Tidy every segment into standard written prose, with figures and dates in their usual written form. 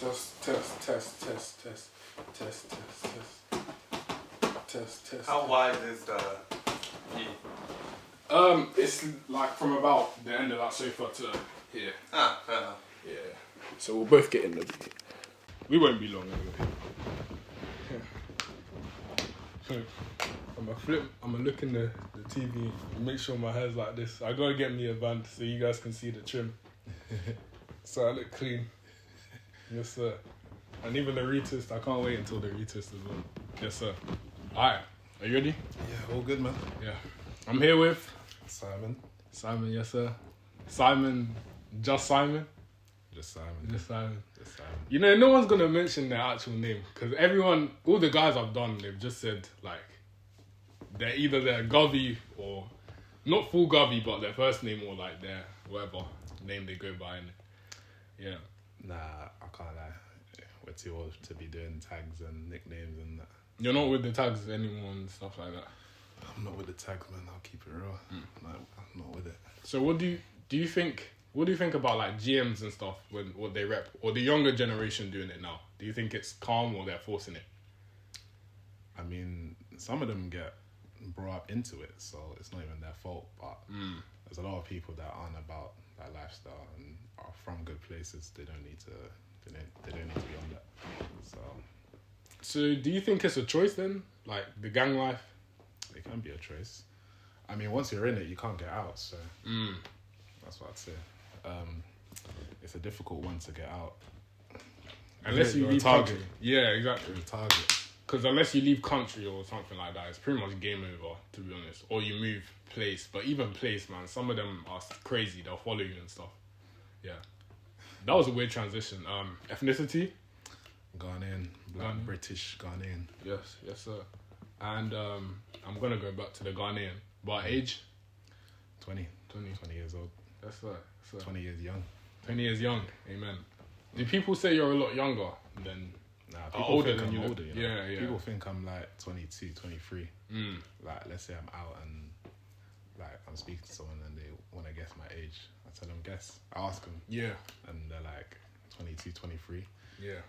Test. How wide is the key? It's like from about the end of that sofa to here. Ah, fair enough. Yeah. So we'll both get in the. We won't be long anyway. So I'm gonna look in the TV and make sure my hair's like this. I gotta get me a band so you guys can see the trim. So I look clean. Yes, sir. And even the retwist, I can't wait until the retwist as well. Yes, sir. Alright, are you ready? Yeah, all good, man. Yeah. I'm here with Simon. Simon, yes, sir. Simon, just Simon? Just Simon. Just Simon. Just Simon. You know, no one's gonna mention their actual name because everyone, all the guys I've done, they've just said, like, they're either their Govy or, not full Govy, but their first name or, like, their whatever name they go by. Yeah. Nah, I can't lie. We're too old to be doing tags and nicknames and that. You're not with the tags anymore and stuff like that? I'm not with the tags, man. I'll keep it real. No, I'm not with it. So what do you think about like GMs and stuff when what they rep, or the younger generation doing it now? Do you think it's calm or they're forcing it? I mean, some of them get brought up into it, so it's not even their fault. But there's a lot of people that aren't about that lifestyle and are from good places. They don't need to. They don't need to be on that. So do you think it's a choice then, like the gang life? It can be a choice. I mean, once you're in it, you can't get out. So that's what I'd say. It's a difficult one to get out. Unless you leave country. Yeah, exactly. You're a target. Because unless you leave country or something like that, it's pretty much game over, to be honest. Or you move place. But even place, man, some of them are crazy. They'll follow you and stuff. Yeah. That was a weird transition. Ethnicity? Ghanaian. Black, British, Ghanaian. Yes, sir. And I'm going to go back to the Ghanaian. But age? 20 years old. That's right. 20 years young. 20 years young. Amen. Do people say you're a lot younger than... Nah, people older think than I'm you? older, you know? Yeah. People think I'm like 22, 23. Like, let's say I'm out and like I'm speaking to someone and they want to guess my age. I tell them guess. I ask them. Yeah. And they're like 22, 23. Yeah.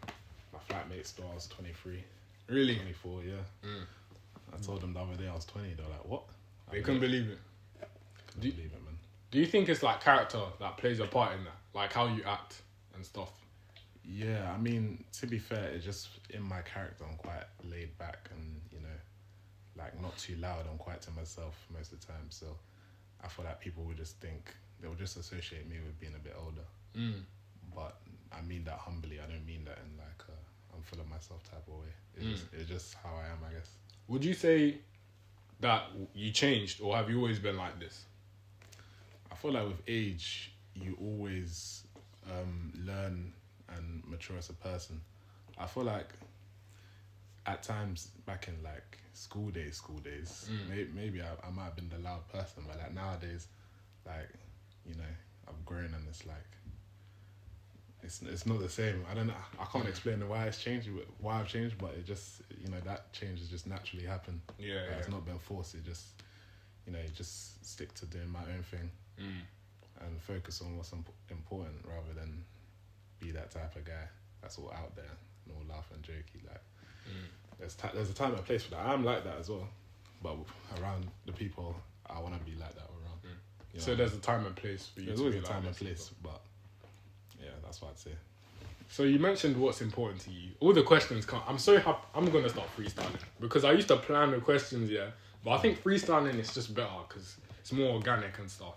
My flatmates thought I was 23. Really? 24, yeah. I told them the other day I was 20. They were like, what? They couldn't believe it. Couldn't believe it, man. Do you think it's like character that plays a part in that? Like how you act and stuff? Yeah, I mean, to be fair, it's just in my character, I'm quite laid back and, you know, like not too loud. I'm quite to myself most of the time. So I feel like people would just think, they would just associate me with being a bit older. But I mean that humbly. I don't mean that in like a I'm full of myself type of way. It's just how I am, I guess. Would you say that you changed or have you always been like this? I feel like with age, you always learn and mature as a person. I feel like at times back in like school days, maybe I might have been the loud person, but like nowadays, like, you know, I've grown and it's like, it's not the same. I don't know. I can't explain why I've changed, but it just, you know, that change has just naturally happened. Yeah. It's not been forced. It just, you know, just stick to doing my own thing and focus on what's important rather than be that type of guy that's all out there and all laugh and jokey. Like, there's a time and place for that. I'm like that as well, but around the people I want to be like that around. You know, so there's a time and place for you. There's to always be a time like and place, but yeah, that's what I'd say. So you mentioned what's important to you. All the questions come. I'm so happy. I'm gonna start freestyling because I used to plan the questions, yeah. But I think freestyling is just better because it's more organic and stuff.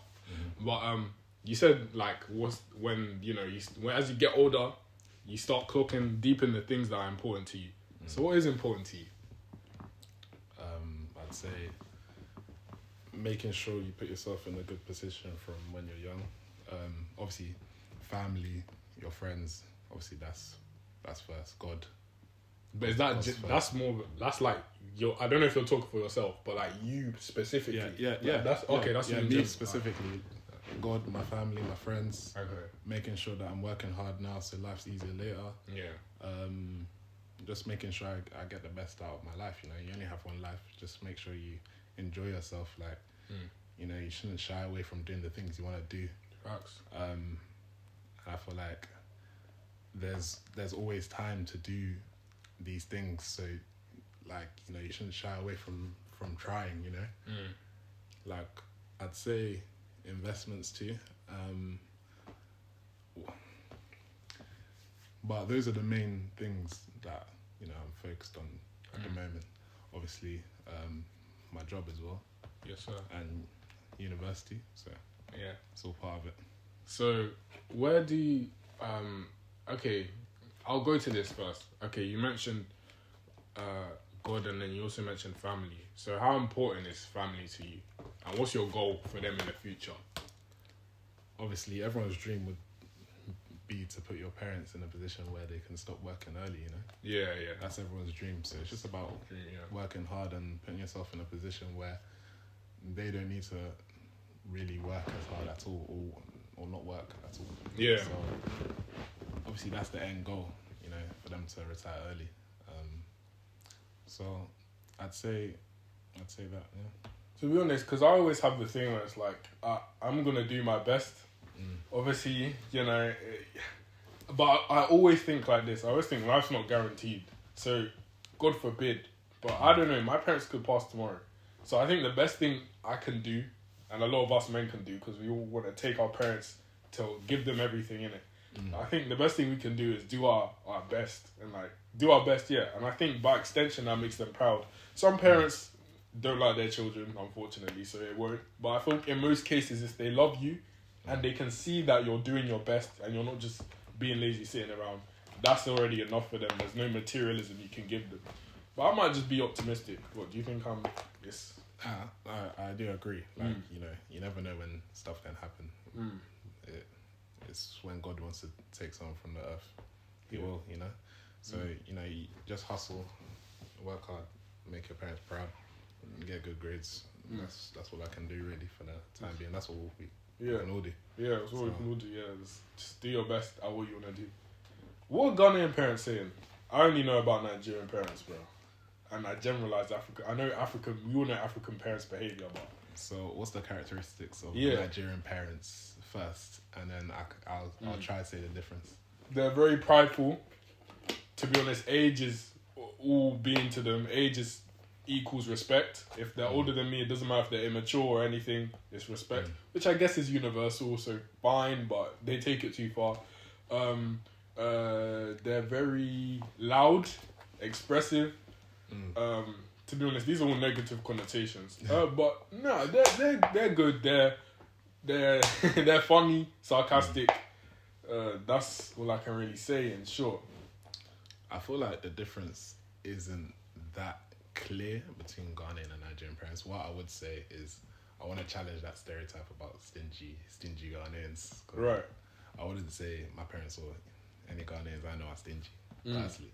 But you said like when you know as you get older, you start clocking deep in the things that are important to you. So what is important to you? I'd say making sure you put yourself in a good position from when you're young. Obviously, family, your friends. Obviously, that's first. God. But is that's like I don't know if you're talking for yourself, but like you specifically. Yeah. That's okay. That's me specifically. God, my family, my friends. Okay. Making sure that I'm working hard now so life's easier later. Yeah. Just making sure I get the best out of my life. You know, you only have one life. Just make sure you enjoy yourself. Like, you know, you shouldn't shy away from doing the things you want to do. Facts. And I feel like there's always time to do these things. So, like, you know, you shouldn't shy away from trying. You know, like I'd say investments too. But those are the main things that, you know, I'm focused on at the moment. Obviously, my job as well. Yes, sir. And university. So Yeah, it's all part of it. so where do you, okay, I'll go to this first. Okay, you mentioned God, and then you also mentioned family. So how important is family to you? And what's your goal for them in the future? Obviously, everyone's dream would be to put your parents in a position where they can stop working early, you know? Yeah, yeah. That's everyone's dream. So it's just about working hard and putting yourself in a position where they don't need to really work as hard at all, or not work at all. Yeah. So obviously that's the end goal, you know, for them to retire early. So I'd say that, yeah. To be honest, because I always have the thing where it's like, I'm going to do my best. Obviously, you know, but I always think like this. I always think life's not guaranteed. So, God forbid. But I don't know, my parents could pass tomorrow. So I think the best thing I can do, and a lot of us men can do, because we all want to take our parents to give them everything in it. I think the best thing we can do is do our best. And like, do our best, yeah. And I think by extension, that makes them proud. Some parents don't like their children, unfortunately, so it won't. But I think in most cases, if they love you and they can see that you're doing your best and you're not just being lazy sitting around, that's already enough for them. There's no materialism you can give them. But I might just be optimistic. What do you think? Yes. I do agree. Like, you know, you never know when stuff can happen. It's when God wants to take someone from the earth, He will, you know. So, you know, you just hustle, work hard, make your parents proud, and get good grades. That's what I can do really for the time being. That's what we can all do. Yeah, that's what we can all do. Yeah, just do your best at what you want to do. What are Ghanaian parents saying? I only know about Nigerian parents, bro. And I generalize Africa. I know we all know African parents' behaviour, but... So what's the characteristics of Nigerian parents first? And then I'll try to say the difference. They're very prideful. To be honest, age is all being to them. Age is equals respect. If they're older than me, it doesn't matter if they're immature or anything, it's respect. Which I guess is universal, so fine, but they take it too far. They're very loud, expressive. To be honest, these are all negative connotations. But no, they're good. They're they're funny, sarcastic. That's all I can really say in short. I feel like the difference isn't that clear between Ghanaian and Nigerian parents. What I would say is I want to challenge that stereotype about stingy Ghanaians. Right. I wouldn't say my parents or any Ghanaians I know are stingy, personally.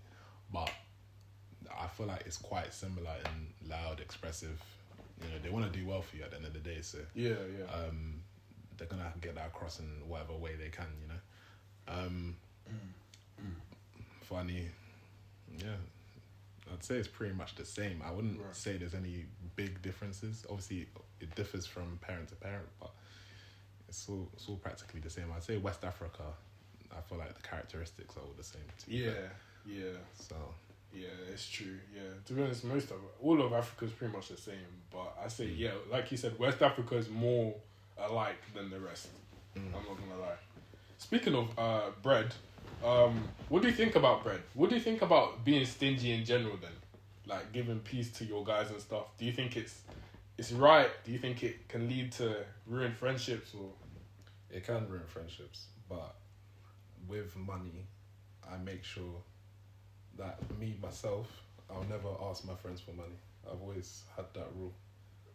But I feel like it's quite similar in loud, expressive. You know, they want to do well for you at the end of the day. So yeah. They're gonna get that across in whatever way they can. You know. Funny. Yeah. I'd say it's pretty much the same. I wouldn't say there's any big differences. Obviously, it differs from parent to parent, but it's all practically the same. I'd say West Africa, I feel like the characteristics are all the same too. Yeah. So... Yeah, it's true. Yeah, to be honest, all of Africa is pretty much the same. But I say, like you said, West Africa is more alike than the rest. I'm not gonna lie. Speaking of bread, what do you think about bread? What do you think about being stingy in general? Then, like giving peace to your guys and stuff. Do you think it's right? Do you think it can lead to ruined friendships or? It can ruin friendships, but with money, I make sure that myself, I'll never ask my friends for money. I've always had that rule.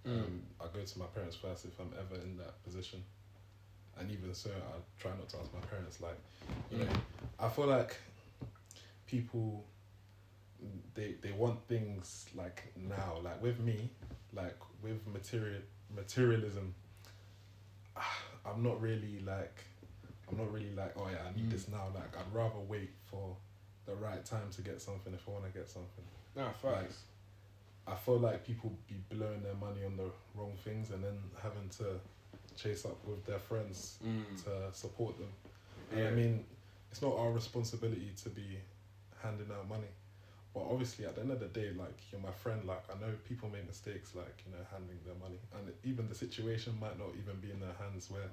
I go to my parents first if I'm ever in that position. And even so, I try not to ask my parents. Like, you know, I feel like people, they want things like now. Like with me, like with materialism, I'm not really like, oh yeah, I need this now. Like I'd rather wait for the right time to get something if I want to get something. Nah, facts. Like, I feel like people be blowing their money on the wrong things and then having to chase up with their friends to support them. And I mean, it's not our responsibility to be handing out money. But obviously, at the end of the day, like, you're my friend. Like, I know people make mistakes, like, you know, handing their money, and even the situation might not even be in their hands where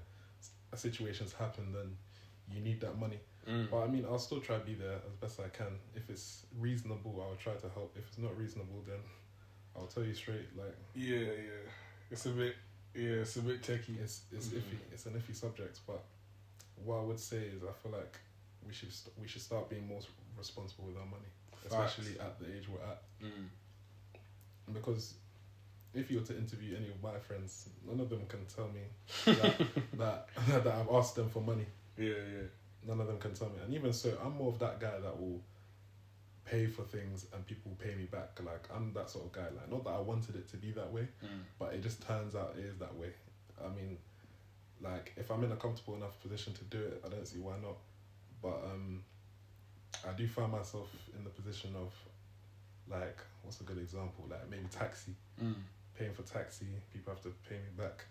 a situation's happened and you need that money. But I mean, I'll still try to be there as best I can. If it's reasonable, I'll try to help. If it's not reasonable, then I'll tell you straight. Like, it's a bit techie. It's iffy. It's an iffy subject. But what I would say is, I feel like we should start being more responsible with our money, especially at the age we're at. Because if you were to interview any of my friends, none of them can tell me that I've asked them for money. None of them can tell me. And even so, I'm more of that guy that will pay for things and people pay me back. Like, I'm that sort of guy. Like, not that I wanted it to be that way, but it just turns out it is that way. I mean, like, if I'm in a comfortable enough position to do it, I don't see why not. But I do find myself in the position of, like, what's a good example? Like, maybe taxi. Paying for taxi, people have to pay me back.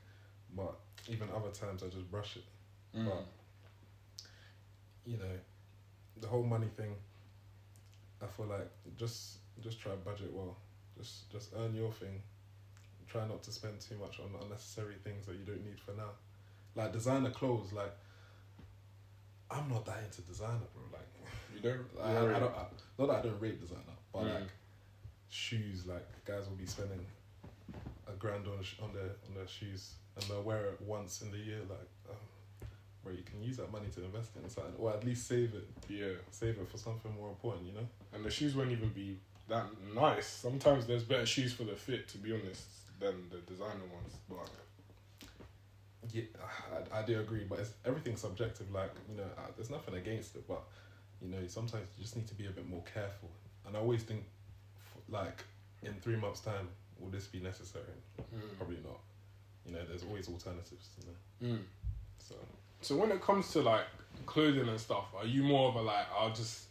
But even other times, I just brush it. But, you know, the whole money thing, I feel like just try to budget well. Just earn your thing. Try not to spend too much on unnecessary things that you don't need for now. Like, designer clothes, like, I'm not that into designer, bro. Like, you don't. I don't. Not that I don't rate designer, but like shoes, like, guys will be spending $1,000 on their shoes, and they'll wear it once in the year. Like, bro, you can use that money to invest in something, or at least save it. Save it for something more important, you know. And the shoes won't even be that nice. Sometimes there's better shoes for the fit, to be honest, than the designer ones. But yeah, I do agree, but everything's subjective. Like, you know, there's nothing against it, but, you know, sometimes you just need to be a bit more careful. And I always think, like, in 3 months' time, will this be necessary? Probably not. You know, there's always alternatives, you know. So when it comes to, like, clothing and stuff, are you more of a, like, I'll just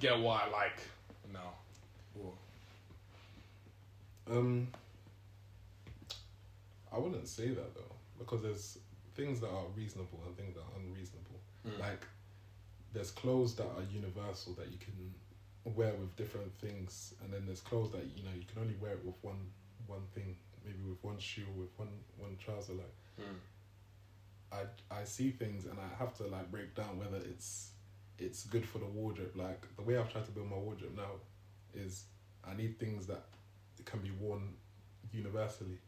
get what I like now? Or? I wouldn't say that, though, because there's things that are reasonable and things that are unreasonable. Like, there's clothes that are universal that you can wear with different things, and then there's clothes that, you know, you can only wear it with one thing, maybe with one shoe or with one trouser. Like, I see things and I have to, like, break down whether it's good for the wardrobe. Like, the way I've tried to build my wardrobe now is I need things that can be worn universally.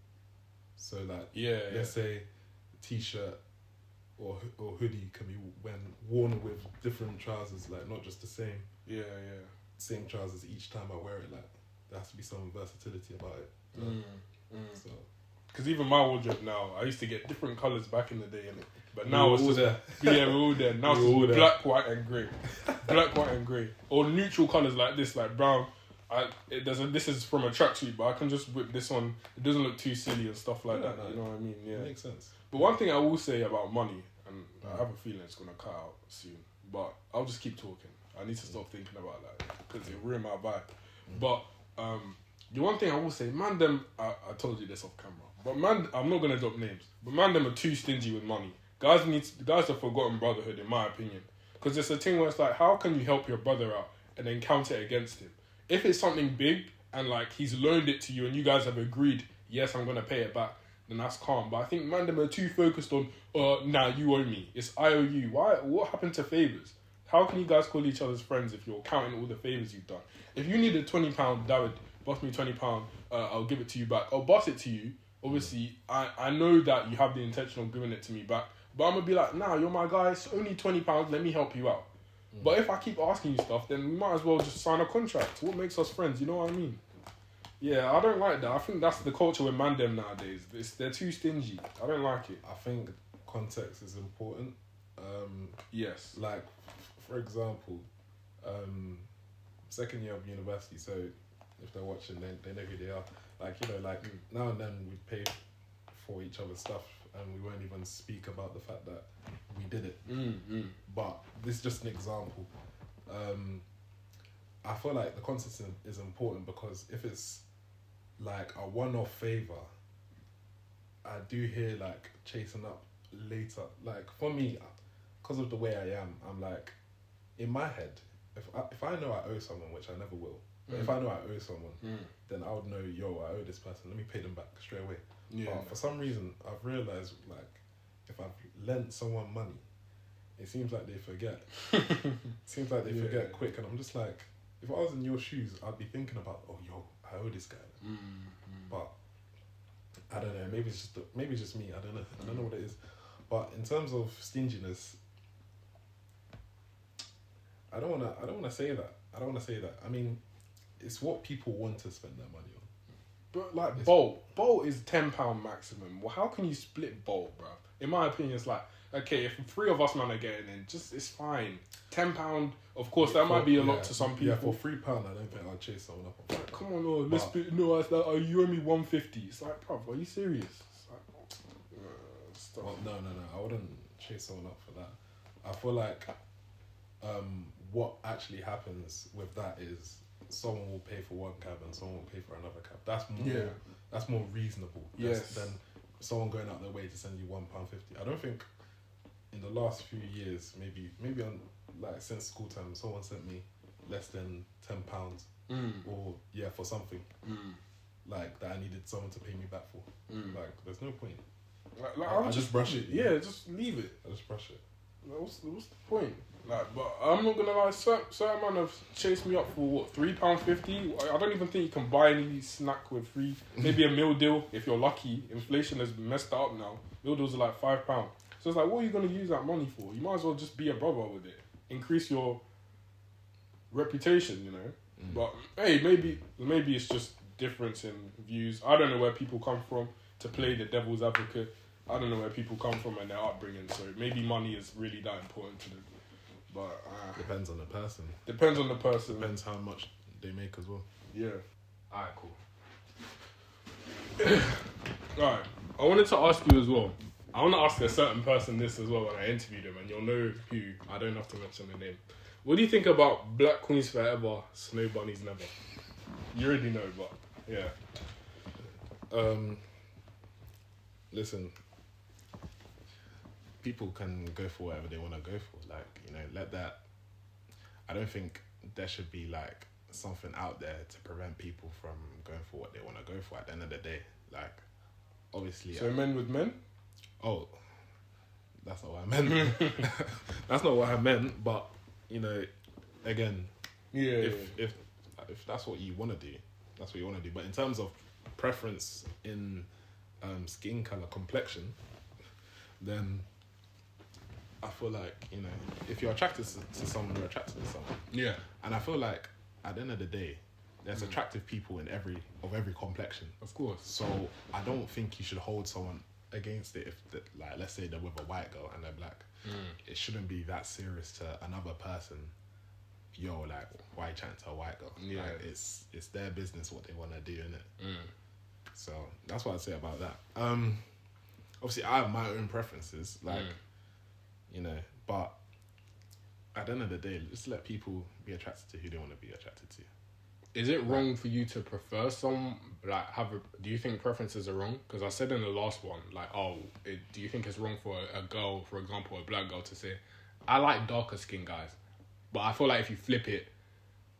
So, like, let's say a t-shirt or hoodie can be worn with different trousers, like, not just the same same trousers each time I wear it. Like, there has to be some versatility about it. So, because even my wardrobe now, I used to get different colours back in the day, innit? But now it's just there. We're all there. Now it's all black, white, and grey. Black, white, and grey, or neutral colours like this, like brown. This is from a tracksuit, but I can just whip this on. It doesn't look too silly and stuff like that. You know what I mean? Yeah, it makes sense. But one thing I will say about money, and I have a feeling it's gonna cut out soon, but I'll just keep talking. I need to stop thinking about that because it ruined my vibe. But the one thing I will say, man, them I told you this off camera, but man, I'm not gonna drop names, but man, them are too stingy with money. Guys have forgotten brotherhood, in my opinion, because it's a thing where it's like, how can you help your brother out and then count it against him? If it's something big and, like, he's loaned it to you and you guys have agreed, yes, I'm gonna pay it back, then that's calm. But I think man, them are too focused on, nah, you owe me. It's I owe you. Why? What happened to favours? How can you guys call each other's friends if you're counting all the favours you've done? If you needed £20, David, bust me £20, I'll give it to you back. I'll bust it to you. Obviously, I know that you have the intention of giving it to me back, but I'm gonna be like, nah, you're my guy. It's only £20. Let me help you out. But if I keep asking you stuff, then we might as well just sign a contract. What makes us friends? You know what I mean? Yeah, I don't like that. I think that's the culture with man them nowadays. They're too stingy. I don't like it. I think context is important. Yes. Like, for example, second year of university, so if they're watching, they know who they are. Like, you know, like, now and then we pay for each other's stuff and we won't even speak about the fact that we did it. But this is just an example. I feel like the context is important because if it's like a one-off favour, I do hear, like, chasing up later. Like, for me, because of the way I am, I'm like, in my head, if I know I owe someone, which I never will, but if I know I owe someone, then I would know, yo, I owe this person. Let me pay them back straight away. Yeah. But for some reason, I've realized like if I've lent someone money, it seems like they forget. Forget quick, and I'm just like, if I was in your shoes, I'd be thinking about, oh, yo, I owe this guy. But I don't know. Maybe it's just me. I don't know. I don't know what it is. But in terms of stinginess, I don't wanna say that. I mean, it's what people want to spend their money on. But like Bolt is £10 maximum. Well, how can you split Bolt, bro? In my opinion, it's like, okay, if 3 of us man are getting in, it's fine. £10, of course, that might be a lot to some people. Yeah, for £3, I don't think I'll chase someone up on that. Come on, let's be, no, it's like, oh, you owe me 150. It's like, bro, are you serious? It's like, stuff. Well, no, I wouldn't chase someone up for that. I feel like what actually happens with that is someone will pay for one cab and someone will pay for another cab. That's more reasonable. Yes. Than someone going out their way to send you £1.50. I don't think in the last few years, maybe on like since school time, someone sent me less than £10 or for something like that I needed someone to pay me back for. Like, there's no point. Like I just brush it. Yeah, just leave it. I just brush it. Like, what's the point? Like, but I'm not gonna lie. Certain man have chased me up for what, £3.50. I don't even think you can buy any snack with free. Maybe a meal deal if you're lucky. Inflation has messed up now. Meal deals are like £5. So it's like, what are you gonna use that money for? You might as well just be a brother with it. Increase your reputation, you know. But hey, maybe it's just difference in views. I don't know where people come from. To play the devil's advocate, I don't know where people come from and their upbringing. So maybe money is really that important to them. But depends on the person. Depends on the person. Depends how much they make as well. Yeah. Alright, cool. Alright, I wanted to ask you as well. I want to ask a certain person this as well when I interview them, and you'll know who. I don't have to mention the name. What do you think about Black Queens Forever, Snowbunnies Never? You already know, but yeah. Listen, people can go for whatever they want to go for. Like, you know, let that. I don't think there should be like something out there to prevent people from going for what they want to go for. At the end of the day, like, obviously. So men with men. Oh, that's not what I meant. That's not what I meant. But you know, again, if that's what you want to do, that's what you want to do. But in terms of preference in skin color, complexion, then I feel like, you know, if you're attracted to someone, you're attracted to someone. Yeah. And I feel like at the end of the day, there's attractive people in every complexion. Of course. So I don't think you should hold someone against it if, like, let's say they're with a white girl and they're black. It shouldn't be that serious to another person. Yo, like, why chatting to a white girl? Yeah. Like, it's their business what they want to do, innit? So that's what I'd say about that. Obviously, I have my own preferences, like, you know, but at the end of the day, just let people be attracted to who they want to be attracted to. Is it wrong for you to prefer some, like, do you think preferences are wrong? Because I said in the last one, like, do you think it's wrong for a girl, for example, a black girl, to say, I like darker skinned guys, but I feel like if you flip it,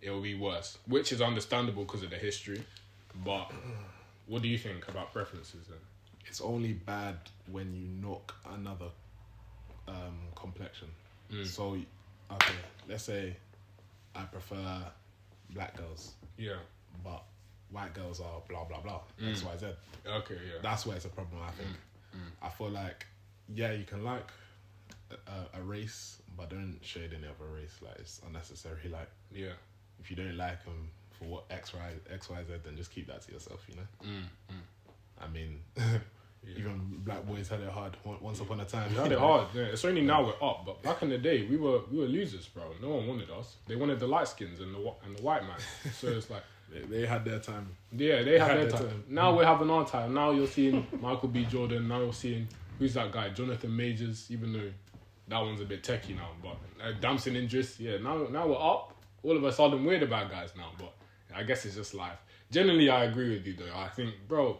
it'll be worse, which is understandable because of the history. But what do you think about preferences then? It's only bad when you knock another complexion. So, okay, let's say I prefer black girls. Yeah. But white girls are blah, blah, blah. X, Y, Z. Okay, yeah. That's where it's a problem, I think. I feel like, yeah, you can like a race, but don't shade any other race. Like, it's unnecessary. Like, yeah, if you don't like them for what X, Y, Z, then just keep that to yourself, you know? I mean, even black boys had it hard once upon a time. They had it hard, yeah. It's only now we're up, but back in the day, we were losers, bro. No one wanted us. They wanted the light skins and the white man. So it's like... They had their time. Yeah, they had their time. Now we're having our time. Now you're seeing Michael B. Jordan. Now you're seeing, who's that guy? Jonathan Majors, even though that one's a bit techie now. But Damson Idris, yeah, now we're up. All of a sudden, we're the bad guys now. But I guess it's just life. Generally, I agree with you, though. I think, bro,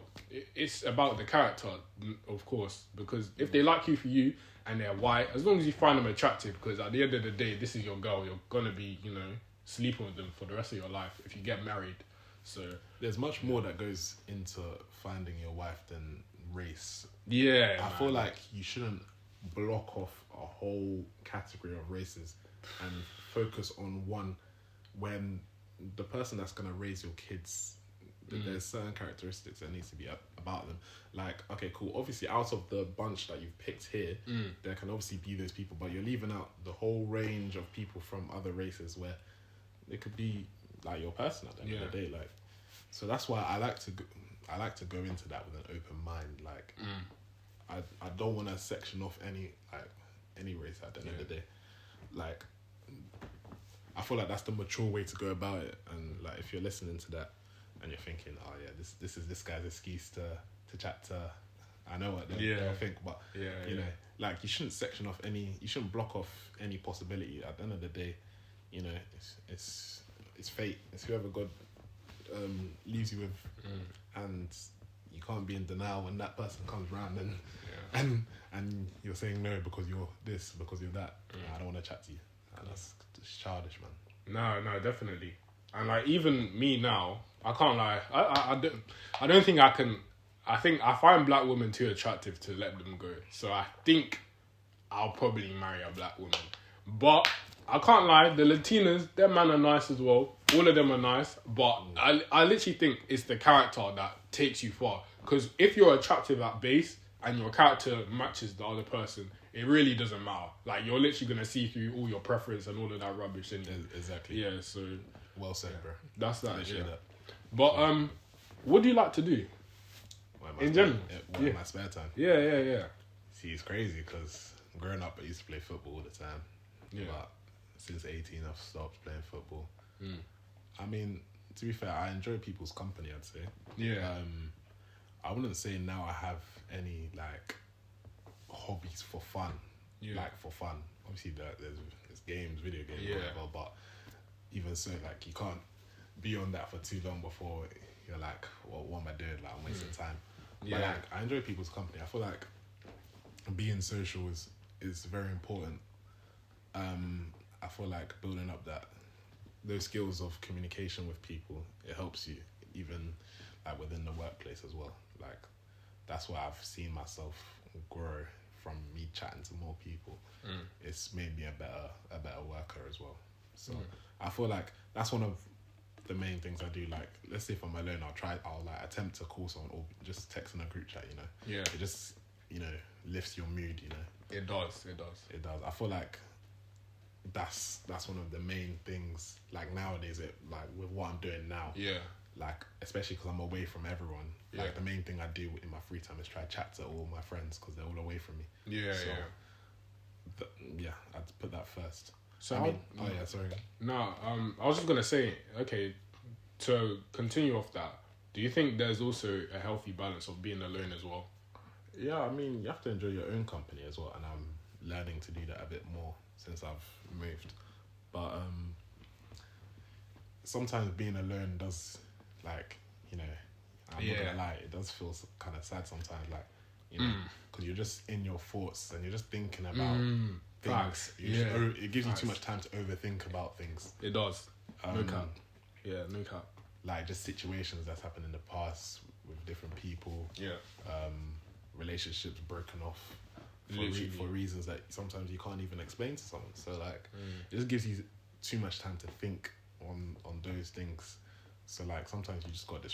it's about the character, of course. Because if they like you for you, and they're white, as long as you find them attractive, because at the end of the day, this is your girl. You're gonna be, sleeping with them for the rest of your life if you get married. So there's much more that goes into finding your wife than race. Yeah, I feel like you shouldn't block off a whole category of races and focus on one when the person that's going to raise your kids, there's certain characteristics that needs to be about them. Like, okay, cool. Obviously, out of the bunch that you've picked here, there can obviously be those people, but you're leaving out the whole range of people from other races where it could be like your person at the end of the day. Like, so that's why I like to go into that with an open mind. Like, I don't want to section off any race at the end of the day. Like, I feel like that's the mature way to go about it. And like, if you're listening to that and you're thinking, oh yeah, this is this guy's excuse to chat to, I know what they'll think, but you know, like, you shouldn't section off you shouldn't block off any possibility. At the end of the day, it's fate. It's whoever God leaves you with, and you can't be in denial when that person comes round and you're saying no because you're this, because you're that. I don't want to chat to you. And that's just childish, man. No, definitely. And like, even me now, I can't lie. I don't think I can. I think I find black women too attractive to let them go. So I think I'll probably marry a black woman. But I can't lie, the Latinas, their man are nice as well. All of them are nice. But I literally think it's the character that takes you far. Because if you're attractive at base and your character matches the other person, it really doesn't matter. Like, you're literally going to see through all your preference and all of that rubbish. Exactly. Yeah, so... Well said, bro. That's that, yeah. That. But, what do you like to do? In general? In my spare time? Yeah. See, it's crazy because growing up, I used to play football all the time. Yeah. But since 18, I've stopped playing football. I mean, to be fair, I enjoy people's company, I'd say. Yeah. I wouldn't say now I have any, like, hobbies for fun. Yeah. Like, for fun. Obviously, there's games, video games, whatever, but even so, like, you can't be on that for too long before you're like, well, what am I doing? Like, I'm wasting time. Yeah. But, like, I enjoy people's company. I feel like being social is very important. I feel like building up those skills of communication with people, it helps you even like within the workplace as well. Like, that's why I've seen myself grow from me chatting to more people. It's made me a better worker as well. So I feel like that's one of the main things I do. Like, let's say if I'm alone, I'll like attempt to call someone or just text in a group chat, Yeah. It just, lifts your mood, It does. I feel like that's one of the main things, like, nowadays, like with what I'm doing now. Yeah. Like, especially because I'm away from everyone. Yeah. Like, the main thing I do in my free time is try to chat to all my friends because they're all away from me. Yeah, I'd put that first. So sorry. No, I was just gonna say, okay, to continue off that, do you think there's also a healthy balance of being alone as well? Yeah, I mean, you have to enjoy your own company as well, and I'm learning to do that a bit more since I've moved. But sometimes being alone does, like, I'm not gonna lie, it does feel kind of sad sometimes, like, because you're just in your thoughts and you're just thinking about things. It gives you too much time to overthink about things. It does. No cap. Yeah, no cap. Like, just situations that's happened in the past with different people. Yeah. Relationships broken off for reasons that sometimes you can't even explain to someone. So, like, it just gives you too much time to think on those things. So, like, sometimes you just got to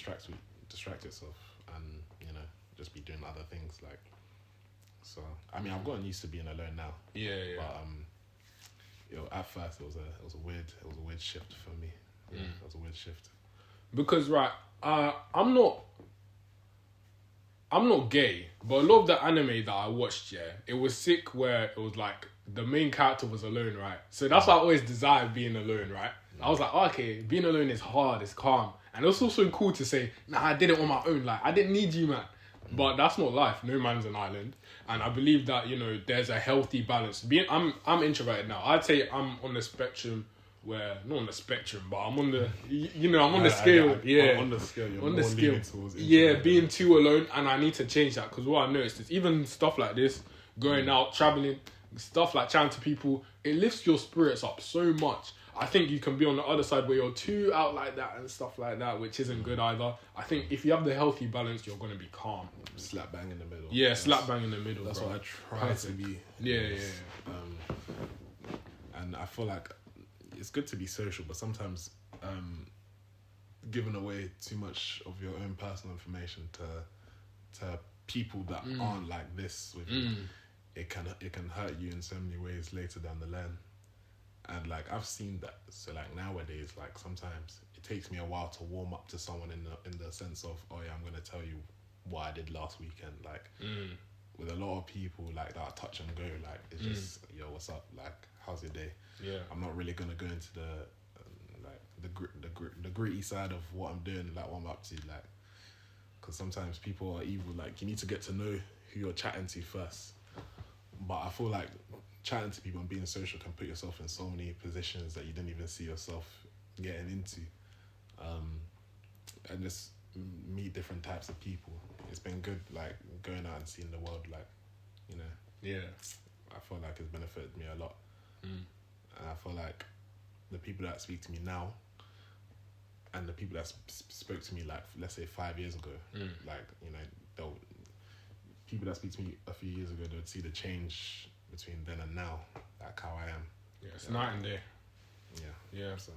distract yourself and, just be doing other things, like. So, I mean, I've gotten used to being alone now. Yeah. But at first it was a weird shift for me. Yeah, it was a weird shift. Because I'm not gay, but a lot of the anime that I watched, it was sick where it was like the main character was alone, right? So that's why I always desired being alone, right? I was like, okay, being alone is hard, it's calm. And it's also cool to say, nah, I did it on my own, like, I didn't need you, man. But that's not life. No man's an island. And I believe that, there's a healthy balance. I'm introverted now. I'd say I'm on the spectrum where, not on the spectrum, but I'm on the, I'm on the scale. On the scale, you're on more the scale. leaning towards being too alone. And I need to change that because what I noticed is even stuff like this, going out, traveling, stuff like chatting to people. It lifts your spirits up so much. I think you can be on the other side where you're too out like that and stuff like that, which isn't good either. I think if you have the healthy balance, you're going to be calm. Slap bang in the middle. Yeah, slap bang in the middle. That's bro. what I try to be. Yeah. And I feel like it's good to be social, but sometimes giving away too much of your own personal information to people that aren't like this with you, it can hurt you in so many ways later down the line. And like I've seen that. So like nowadays, like sometimes it takes me a while to warm up to someone in the sense of, oh yeah, I'm gonna tell you what I did last weekend. Like with a lot of people like that touch and go, like it's just, yo, what's up? Like how's your day? Yeah. I'm not really gonna go into the gritty side of what I'm doing, like what I'm up to, like, because sometimes people are evil. Like you need to get to know who you're chatting to first. But I feel like chatting to people and being social can put yourself in so many positions that you didn't even see yourself getting into, and just meet different types of people. It's been good, like going out and seeing the world, like, you know. Yeah. I feel like it's benefited me a lot, and I feel like the people that speak to me now and the people that spoke to me, like, let's say 5 years ago, like, you know, people that speak to me a few years ago, they would see the change between then and now, like how I am. Yeah, it's night and day. Yeah. So,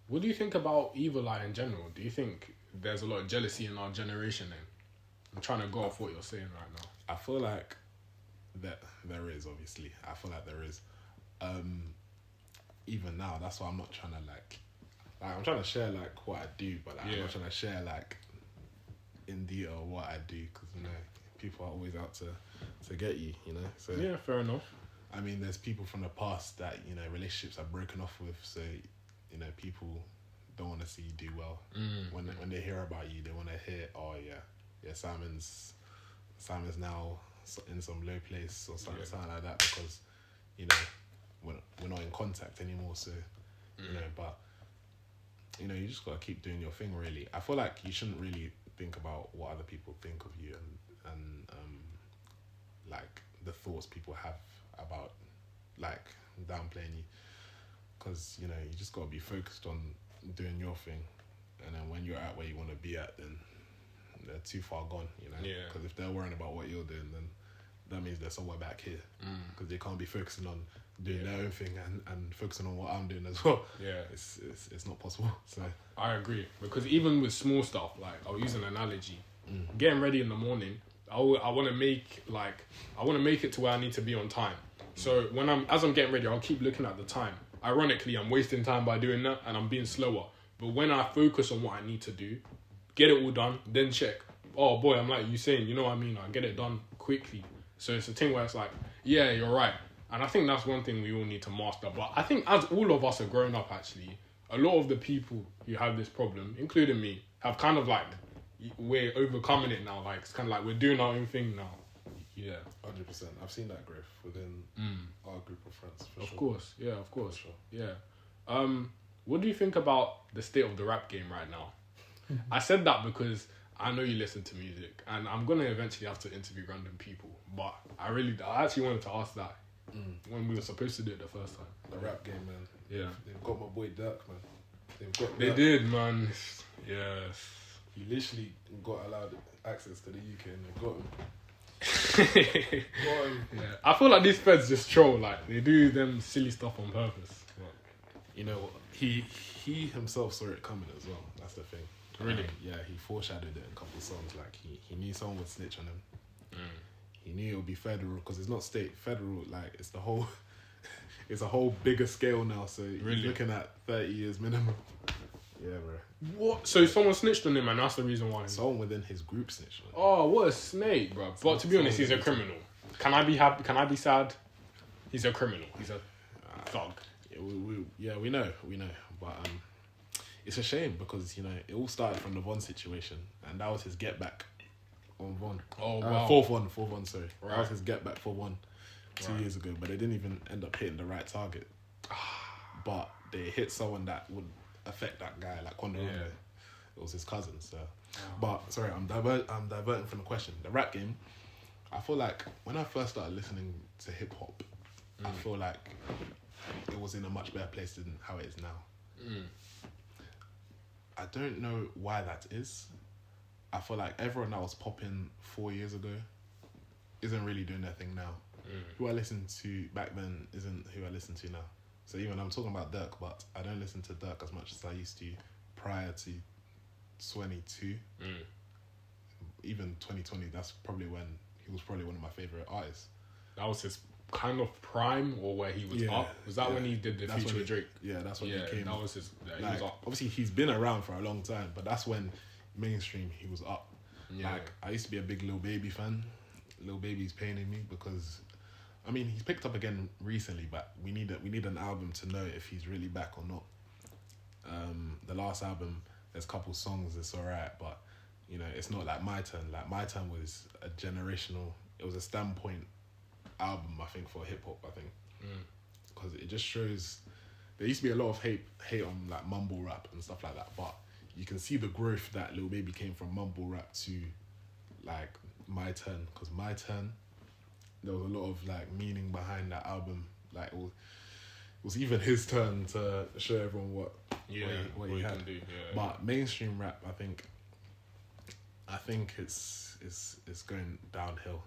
what do you think about Evil Eye in general? Do you think there's a lot of jealousy in our generation then? I'm trying to go off what you're saying right now. I feel like that there is, obviously. I feel like there is. Even now, that's why I'm not trying to like I'm trying to share like what I do, but like, I'm not trying to share like in detail what I do, because you know people are always out to get you, you know. So yeah, fair enough. I mean, there's people from the past that, you know, relationships are broken off with, so you know people don't want to see you do well. When they hear about you, they want to hear, oh yeah, Simon's now in some low place or something like that, because you know we're not in contact anymore. So you know, but you know, you just gotta keep doing your thing. Really, I feel like you shouldn't really think about what other people think of you and like the thoughts people have about like downplaying you, because you know you just gotta be focused on doing your thing, and then when you're at where you want to be at, then they're too far gone, you know. Yeah. Because if they're worrying about what you're doing, then that means they're somewhere back here, because they can't be focusing on doing their own thing and focusing on what I'm doing as well. Yeah, it's not possible. So I agree, because even with small stuff, like I'll use an analogy. Getting ready in the morning, I want to make it to where I need to be on time. So as I'm getting ready, I'll keep looking at the time. Ironically, I'm wasting time by doing that, and I'm being slower. But when I focus on what I need to do, get it all done, then check. Oh boy, I'm like you saying, you know what I mean? I get it done quickly. So it's a thing where it's like, yeah, you're right. And I think that's one thing we all need to master. But I think as all of us are growing up, actually, a lot of the people who have this problem, including me, have kind of like, we're overcoming it now. Like, it's kind of like we're doing our own thing now. Yeah. 100%. I've seen that growth within our group of friends. Of course. Yeah, of course. For sure. Yeah. What do you think about the state of the rap game right now? I said that because I know you listen to music, and I'm going to eventually have to interview random people. But I actually wanted to ask that when we were supposed to do it the first time. The rap game, man. Yeah. They've got my boy Dirk, man. They did, man. Yes. He literally got allowed access to the UK and they got him. Yeah. I feel like these feds just troll, like they do them silly stuff on purpose. But, you know, he himself saw it coming as well. That's the thing. Really? Yeah, he foreshadowed it in a couple of songs. Like he knew someone would snitch on him. He knew it would be federal, because it's not state. Federal, like it's the whole. It's a whole bigger scale now. So really? He's looking at 30 years minimum. Yeah, bro. What? So someone snitched on him, and that's the reason why. Someone within his group snitched on him. Oh, what a snake, bro! But to be honest, he's a criminal. Can I be happy? Can I be sad? He's a criminal. He's a thug. Yeah, we know. But it's a shame, because you know it all started from the Von situation, and that was his get back on Von. Oh wow. 4-1, sorry. Right. That was his get back for Von 2 years ago, but they didn't even end up hitting the right target. But they hit someone that would affect that guy, like Condor. Yeah. It was his cousin. So, but sorry, I'm diverting from the question. The rap game. I feel like when I first started listening to hip hop, I feel like it was in a much better place than how it is now. I don't know why that is. I feel like everyone that was popping 4 years ago isn't really doing their thing now. Who I listened to back then isn't who I listen to now. So even I'm talking about Dirk, but I don't listen to Dirk as much as I used to prior to 22. Even 2020, that's probably when he was probably one of my favourite artists. That was his kind of prime, or where he was up? Was that when he did the feature with Drake? Yeah, that's when he came. That was his. He like, was up. Obviously, he's been around for a long time, but that's when mainstream he was up. Yeah. Like, I used to be a big Lil Baby fan. Lil Baby's paining me because, I mean, he's picked up again recently, but we need an album to know if he's really back or not. The last album, there's a couple songs that's alright, but you know, it's not like My Turn. Like, My Turn was a generational. It was a standpoint album, I think, for hip hop. I think because it just shows. There used to be a lot of hate on like mumble rap and stuff like that, but you can see the growth that Lil Baby came from mumble rap to like My Turn. Because My Turn, there was a lot of like meaning behind that album. Like it was even his turn to show everyone what he had. Can do. But mainstream rap, I think it's going downhill.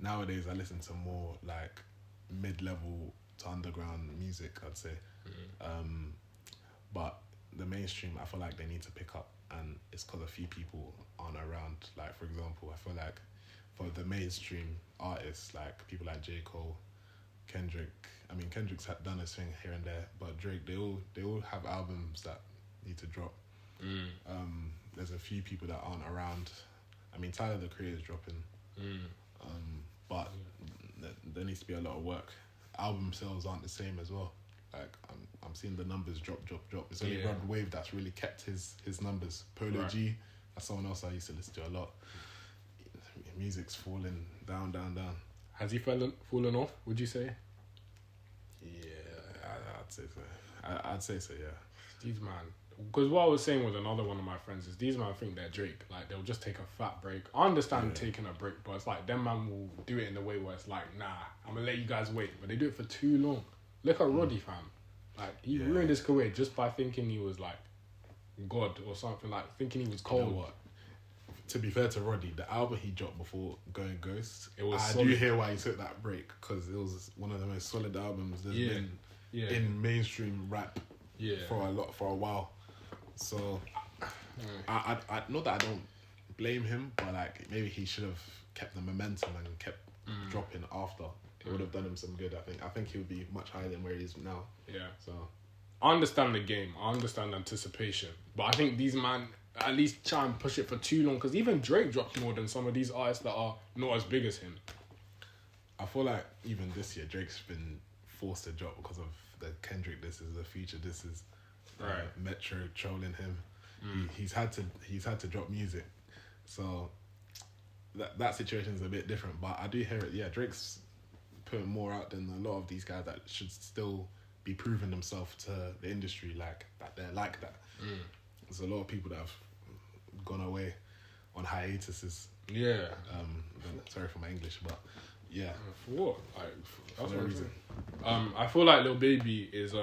Nowadays, I listen to more like mid-level to underground music, I'd say. But the mainstream, I feel like they need to pick up, and it's because a few people aren't around. Like, for example, I feel like for the mainstream artists, like people like J. Cole, Kendrick. I mean, Kendrick's done his thing here and there, but Drake, they all have albums that need to drop. There's a few people that aren't around. I mean, Tyler, the Creator's dropping. But there needs to be a lot of work. Album sales aren't the same as well. Like, I'm seeing the numbers drop. It's only Rod Wave that's really kept his numbers. Polo G, that's someone else I used to listen to a lot. Music's falling down. Has he fallen off, would you say? Yeah, I'd say so. I'd say so, yeah. These man, because what I was saying with another one of my friends is these man think they're Drake. Like, they'll just take a fat break. I understand taking a break, but it's like them man will do it in a way where it's like, nah, I'm gonna let you guys wait. But they do it for too long. Look at Roddy, fam. Like, he ruined his career just by thinking he was like God or something, like thinking he was cold. You know what? To be fair to Roddy, the album he dropped before Going Ghost, it was I solid. do hear why he took that break, because it was one of the most solid albums there's been in mainstream rap for a while. So I not that I don't blame him, but like maybe he should have kept the momentum and kept dropping after. It would have done him some good. I think he would be much higher than where he is now. Yeah. So I understand the game. I understand anticipation, but I think these man at least try and push it for too long, because even Drake drops more than some of these artists that are not as big as him. I feel like even this year Drake's been forced to drop because of the Kendrick. This is the Future. This is Metro trolling him. He's had to drop music, so that situation is a bit different. But I do hear it. Yeah, Drake's putting more out than a lot of these guys that should still be proving themselves to the industry, like that they're like that. There's a lot of people that have gone away on hiatuses. Yeah. Sorry for my English, but yeah. For what? Like, that's no reason. I feel like Lil Baby is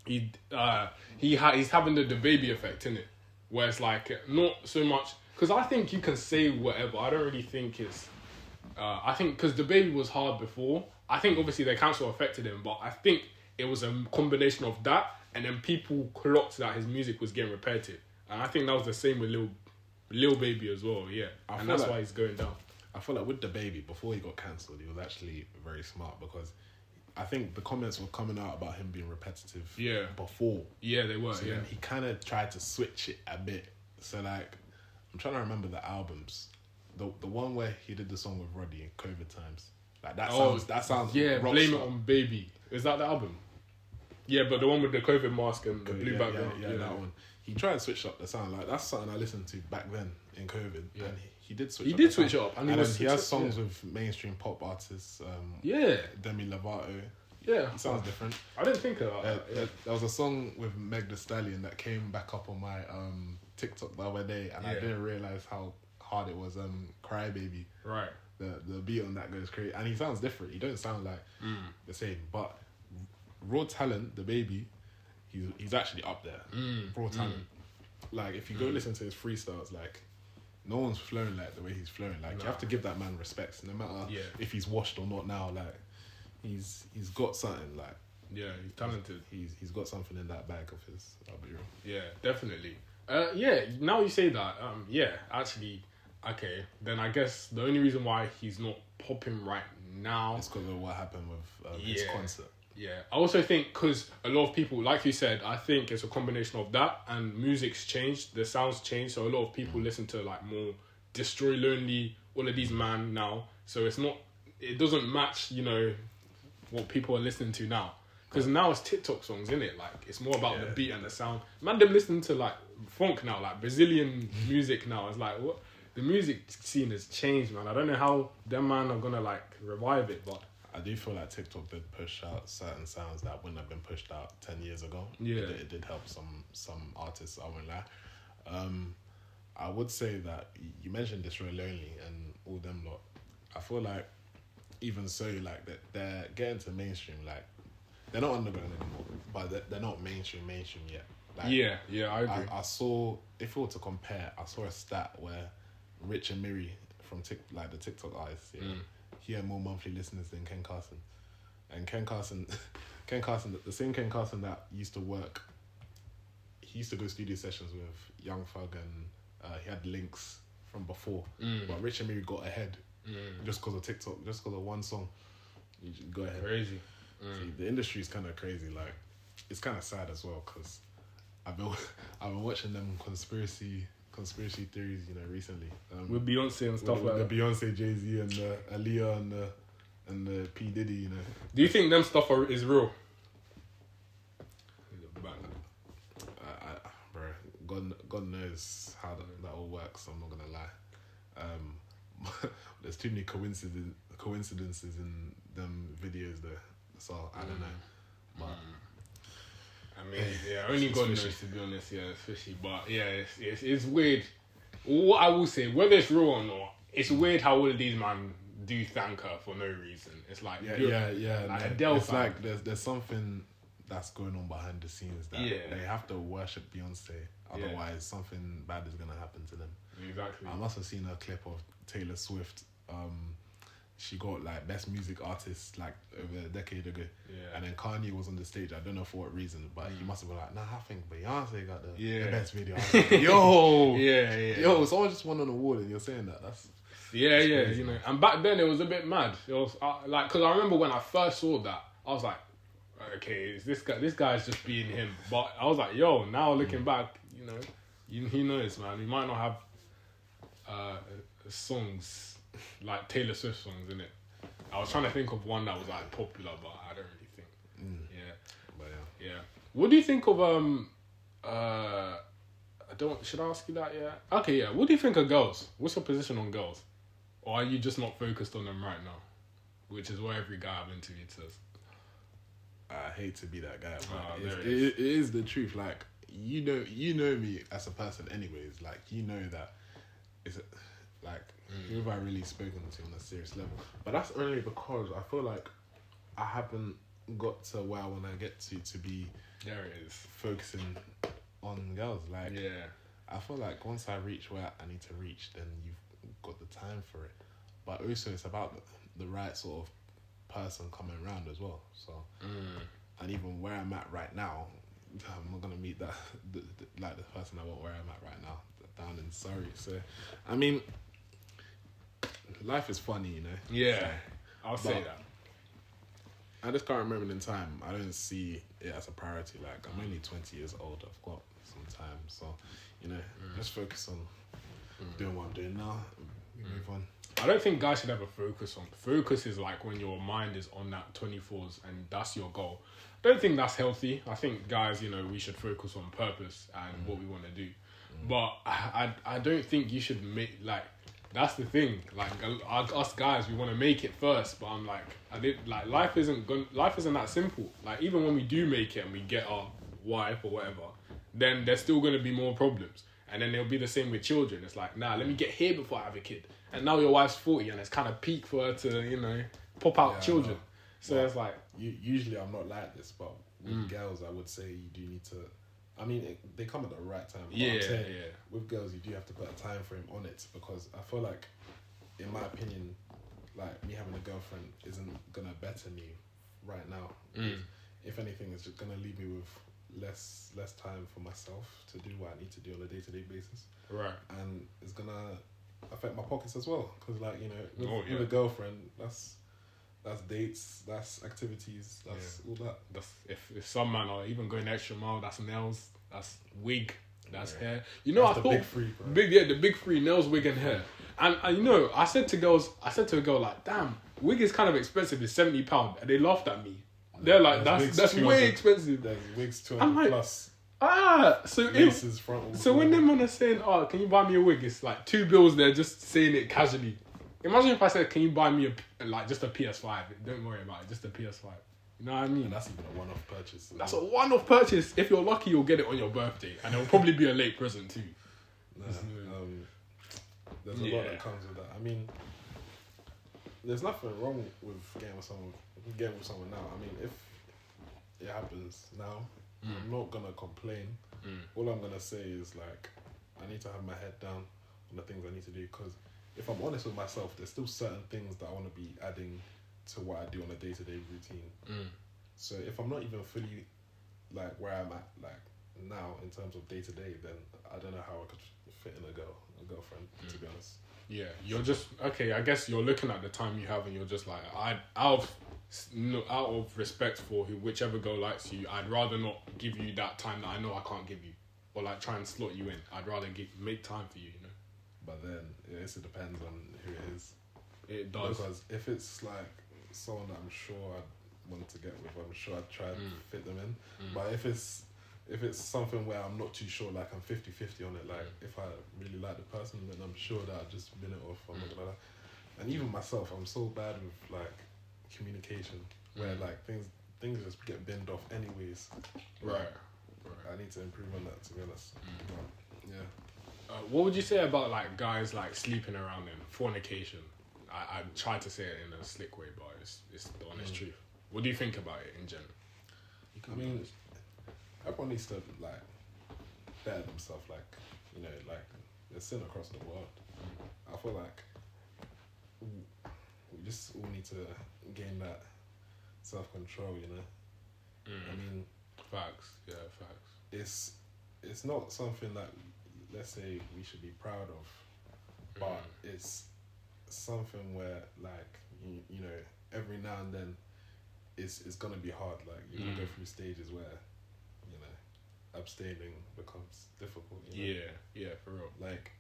he's having the baby effect, innit? Where it's like not so much, because I think you can say whatever. I don't really think it's. I think because the baby was hard before. I think obviously the council affected him, but I think it was a combination of that, and then people clocked that his music was getting repetitive, and I think that was the same with Lil Baby as well. Yeah, and that's why he's going down. I feel like with the baby, before he got cancelled, he was actually very smart, because I think the comments were coming out about him being repetitive. Yeah. Before. Yeah, they were. So then he kind of tried to switch it a bit. So like, I'm trying to remember the albums. The one where he did the song with Roddy in COVID times. Like that sounds. Yeah, Blame It on Baby. Is that the album? Yeah, but the one with the COVID mask and the blue background. Yeah, that one. He tried to switch up the sound. Like, that's something I listened to back then in COVID. Yeah. And he did switch up. He did switch it up. And he has songs with mainstream pop artists. Demi Lovato. Yeah. He sounds different. I didn't think of that. There was a song with Meg Thee Stallion that came back up on my TikTok the other day, and I didn't realise how hard it was. Cry Baby. Right. the beat on that goes crazy, and he sounds different. He don't sound like the same, but raw talent, the baby, he's actually up there. Raw talent. Like if you go listen to his freestyles, like no one's flowing like the way he's flowing. Like you have to give that man respect, no matter if he's washed or not. Now, like he's got something. Like he's talented. He's got something in that bag of his. I'll be real. Yeah, definitely. Now you say that. Actually, okay. Then I guess the only reason why he's not popping right now is because of what happened with his concert. Yeah, I also think because a lot of people, like you said, I think it's a combination of that and music's changed, the sounds changed, so a lot of people listen to like more Destroy Lonely, all of these man now, so it doesn't match, what people are listening to now. Because now it's TikTok songs, innit? Like, it's more about the beat and the sound. Man, them listening to like funk now, like Brazilian music now. It's like, what? The music scene has changed, man. I don't know how them man are gonna like revive it, but I do feel like TikTok did push out certain sounds that wouldn't have been pushed out 10 years ago. Yeah. It did help some artists, I won't lie. I would say that you mentioned Destroy Lonely and all them lot. I feel like even so, like they're getting to mainstream. Like they're not underground anymore, but they're not mainstream yet. Like, I agree. I saw, if we were to compare, I saw a stat where Rich and Miri from the TikTok artists, he had more monthly listeners than Ken Carson. And Ken Carson, the same Ken Carson that used to work, he used to go studio sessions with Young Thug and he had links from before. But Rich and Miri got ahead just because of TikTok, just because of one song. You just go ahead. Crazy. See, the industry is kind of crazy. Like, it's kind of sad as well because I've been watching them conspiracy theories, recently. With Beyonce and stuff like that. The Beyonce, Jay-Z and Aaliyah and the P. Diddy, Do you think them stuff is real? Bro, God knows how that all works. I'm not gonna lie. There's too many coincidences in them videos there. So I don't know. But I mean, only God knows, to be honest, it's fishy. But it's weird. What I will say, whether it's real or not, it's weird how all of these man do thank her for no reason. It's like, like Adele. It's like there's something that's going on behind the scenes that they have to worship Beyonce, otherwise something bad is gonna happen to them. Exactly. I must have seen a clip of Taylor Swift. She got like best music artist like over a decade ago, and then Kanye was on the stage. I don't know for what reason, but he must have been like, "Nah, I think Beyonce got the best video." I was like, yo, someone just won an award, and you're saying that? That's crazy. And back then it was a bit mad. It was because I remember when I first saw that, I was like, "Okay, is this guy? This guy's just being him." But I was like, "Yo," now looking back, he knows, man. He might not have songs like Taylor Swift songs, innit? I was trying to think of one that was like popular, but I don't really think. What do you think of should I ask you that? Okay, what do you think of girls? What's your position on girls? Or are you just not focused on them right now? Which is what every guy I've interviewed says. I hate to be that guy, but it is the truth. Like, you know me as a person anyways. Like, you know that it's like who have I really spoken to on a serious level? But that's only because I feel like I haven't got to where I want to get to be. There it is. Focusing on girls. Like, I feel like once I reach where I need to reach, then you've got the time for it. But also it's about the right sort of person coming around as well. So, and even where I'm at right now, I'm not gonna meet that the person I want where I'm at right now down in Surrey. So, I mean, life is funny, Yeah, so, I'll say that. At this current moment in time, I don't see it as a priority. Like, I'm only 20 years old. I've got some time, so just focus on doing what I'm doing now. Move on. I don't think guys should ever focus on. Focus is like when your mind is on that 24s and that's your goal. I don't think that's healthy. I think guys, we should focus on purpose and what we want to do. But I don't think you should make that's the thing. Like, us guys, we want to make it first. But I'm like, life isn't that simple. Like, even when we do make it and we get our wife or whatever, then there's still going to be more problems. And then it'll be the same with children. It's like, nah, let me get here before I have a kid. And now your wife's 40 and it's kind of peak for her to, you know, pop out children. So it's like... Usually I'm not like this, but with girls, I would say you do need to... I mean, they come at the right time. But I'm saying, with girls, you do have to put a time frame on it, because I feel like, in my opinion, like, me having a girlfriend isn't going to better me right now. If anything, it's just going to leave me with less time for myself to do what I need to do on a day-to-day basis. Right. And it's going to affect my pockets as well, because, like, you know, with a girlfriend, that's dates, that's activities, that's all that. That's if some man are even going extra mile, that's nails, that's wig, that's hair. You know, that's I the thought big three, bro. the big three: nails, wig, and hair. And you know, I said to a girl like, "Damn, wig is kind of expensive. It's £70," and they laughed at me. They're like, "That's way expensive." There's wigs 200 I'm like, plus. So when them man are saying, "Oh, can you buy me a wig?" It's like 2 bills. They're just saying it casually. Imagine if I said, "Can you buy me just a PS5? Don't worry about it, just a PS5." You know what I mean? And that's even a one-off purchase. That's a one-off purchase. If you're lucky, you'll get it on your birthday, and it'll probably be a late present too. There's a lot that comes with that. I mean, there's nothing wrong with getting with someone now. I mean, if it happens now, I'm not gonna complain. All I'm gonna say is, like, I need to have my head down on the things I need to do, because if I'm honest with myself, there's still certain things that I want to be adding to what I do on a day-to-day routine. So if I'm not even fully, like, where I'm at, like, now in terms of day-to-day, then I don't know how I could fit in a girlfriend, to be honest. Yeah, you're just okay. I guess you're looking at the time you have, and you're just like, out of respect for whichever girl likes you, I'd rather not give you that time that I know I can't give you, or like try and slot you in. I'd rather make time for you, you know. But then it also depends on who it is. It does, because if it's like someone that I'm sure I'd want to get with, I'm sure I'd try to fit them in. But if it's something where I'm not too sure, like I'm 50-50 on it, like if I really like the person, then I'm sure that I'd just bin it off. I'm not gonna lie. And even myself, I'm so bad with like communication, where like things just get binned off anyways. Right. I need to improve on that, to be honest. But, yeah. What would you say about like guys like sleeping around in fornication? I tried to say it in a slick way, but it's the honest truth. What do you think about it in general? I mean, everyone needs to like better themselves. Like, you know, like there's sin across the world. I feel like we just all need to gain that self-control. You know, I mean, facts. Yeah, facts. It's not something that, let's say, we should be proud of, but it's something where, like, you know, every now and then it's gonna be hard. Like, you're gonna go through stages where, you know, abstaining becomes difficult, you know? Yeah, for real. Like,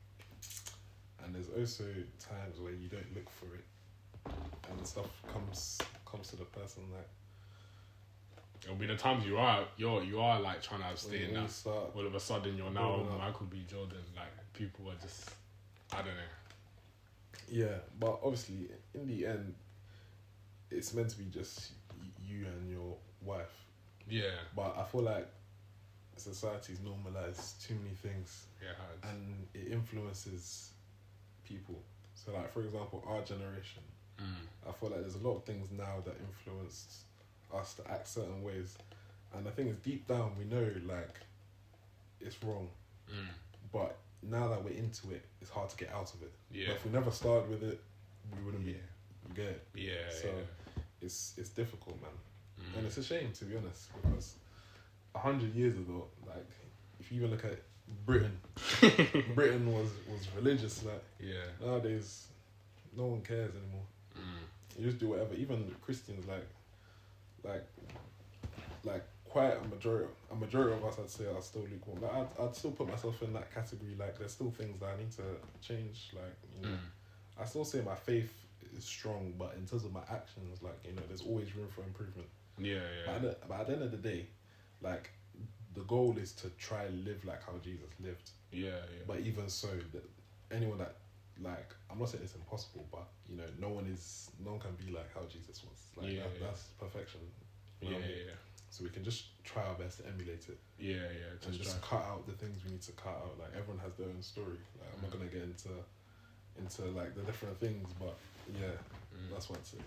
and there's also times where you don't look for it and stuff comes to the person. Like, it'll be the times you are like trying to abstain, when that all of a sudden you're now Michael B. Jordan. Like, people are just, I don't know. Yeah, but obviously in the end, it's meant to be just you and your wife. Yeah. But I feel like society's normalized too many things. Yeah, it has. And it influences people. So, like, for example, our generation, I feel like there's a lot of things now that influence us to act certain ways. And the thing is, deep down, we know, like, it's wrong. But now that we're into it, it's hard to get out of it. Yeah. But if we never started with it, we wouldn't be good. Yeah. So it's difficult, man. And it's a shame, to be honest, because 100 years ago, like, if you even look at Britain, Britain was religious. Like, nowadays, no one cares anymore. You just do whatever. Even Christians, like quite a majority of us, I'd say, are still lukewarm. Like, I'd still put myself in that category. Like, there's still things that I need to change. Like, you know, I still say my faith is strong, but in terms of my actions, like, you know, there's always room for improvement. Yeah. But at the end of the day, like, the goal is to try and live like how Jesus lived. Yeah. But even so, anyone that, like, I'm not saying it's impossible, but, you know, no one can be like how Jesus was. Like, that's perfection. You know what I mean? So we can just try our best to emulate it. Yeah. And just cut out the things we need to cut out. Like, everyone has their own story. Like, I'm not gonna get into like the different things, but yeah, that's what I'd say.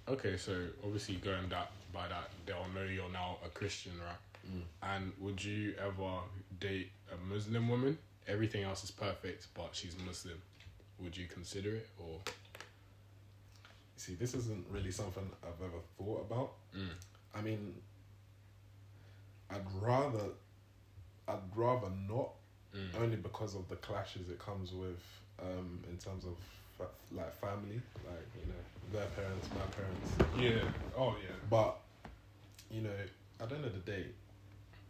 Okay, so obviously going by that, they'll know you're now a Christian, right? And would you ever date a Muslim woman? Everything else is perfect, but she's Muslim. Would you consider it, or? See, this isn't really something I've ever thought about. I mean, I'd rather not, only because of the clashes it comes with, in terms of like family, like, you know, their parents, my parents. Yeah. Oh yeah. But, you know, at the end of the day,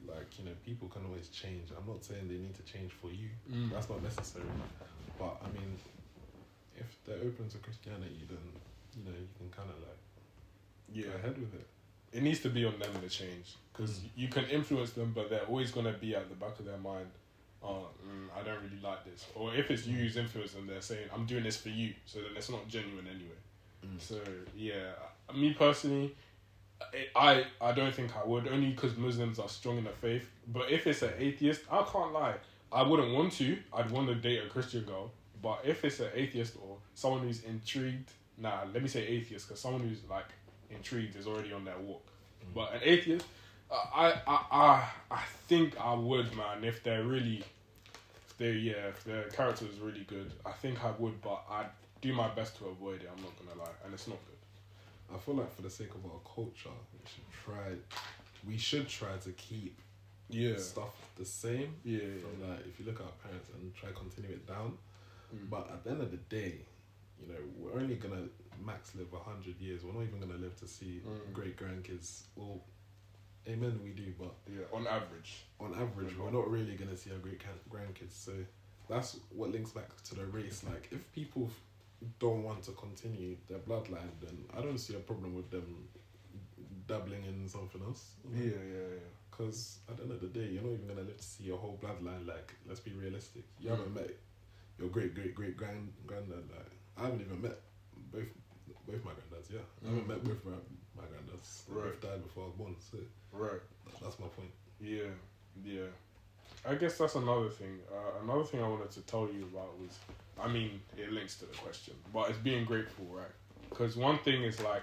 like, you know, people can always change. I'm not saying they need to change for you. That's not necessary. But I mean, if they're open to Christianity, then, you know, you can kind of like go ahead with it. It needs to be on them to change, because you can influence them, but they're always gonna be at the back of their mind. I don't really like this. Or if it's you who's influencing them, they're saying, I'm doing this for you. So then it's not genuine anyway. So yeah, me personally, I don't think I would, only because Muslims are strong in their faith. But if it's an atheist, I can't lie, I wouldn't want to. I'd want to date a Christian girl. But if it's an atheist or someone who's intrigued, let me say atheist, because someone who's like intrigued is already on their walk. But an atheist, I think I would, man. If their character is really good, I think I would. But I'd do my best to avoid it. I'm not gonna lie, and it's not good. I feel like for the sake of our culture, we should try to keep stuff the same. From like, if you look at our parents and try to continue it down. But at the end of the day, you know, we're only gonna max live 100 years. We're not even gonna live to see great grandkids. Well, amen, we do, but on average, we're not really gonna see our great grandkids. So that's what links back to the race. Like, if people don't want to continue their bloodline, then I don't see a problem with them dabbling in something else. Yeah. Because at the end of the day, you're not even gonna live to see your whole bloodline. Like, let's be realistic. You haven't met your great granddad. Like, I haven't even met both my granddads. Yeah, I haven't met both my granddads. They both died before I was born. So that's my point. Yeah. I guess that's another thing. Another thing I wanted to tell you about was, I mean, it links to the question, but it's being grateful, right? Because one thing is like,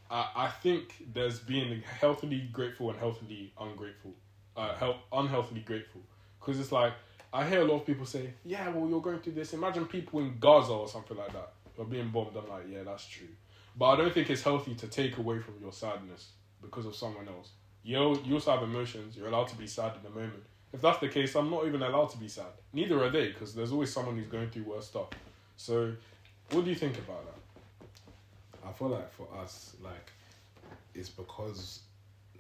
I think there's being healthily grateful and healthily ungrateful. Unhealthily grateful. Because it's like, I hear a lot of people say, yeah, well, you're going through this. Imagine people in Gaza or something like that. You're being bombed. I'm like, yeah, that's true. But I don't think it's healthy to take away from your sadness because of someone else. You also have emotions. You're allowed to be sad in the moment. If that's the case, I'm not even allowed to be sad. Neither are they, because there's always someone who's going through worse stuff. So, what do you think about that? I feel like for us, like, it's because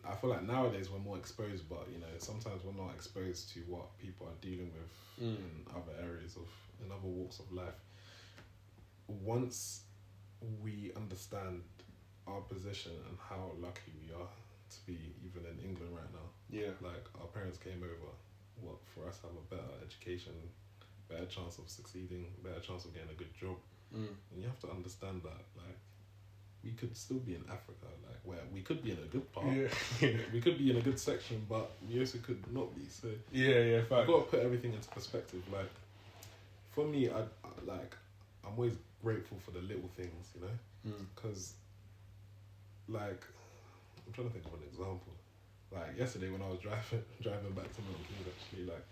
I feel like nowadays we're more exposed, but, you know, sometimes we're not exposed to what people are dealing with in other areas in other walks of life. Once we understand our position and how lucky we are to be even in England right now. Like, our parents came over, for us to have a better education, better chance of succeeding, better chance of getting a good job. And you have to understand that, like, we could still be in Africa, like, where we could be in a good part. We could be in a good section, but we also could not be. So you've got to put everything into perspective. Like, for me, I'm always grateful for the little things, you know, because like, I'm trying to think of an example. Like, yesterday when I was driving back to Milton Keynes, actually, like,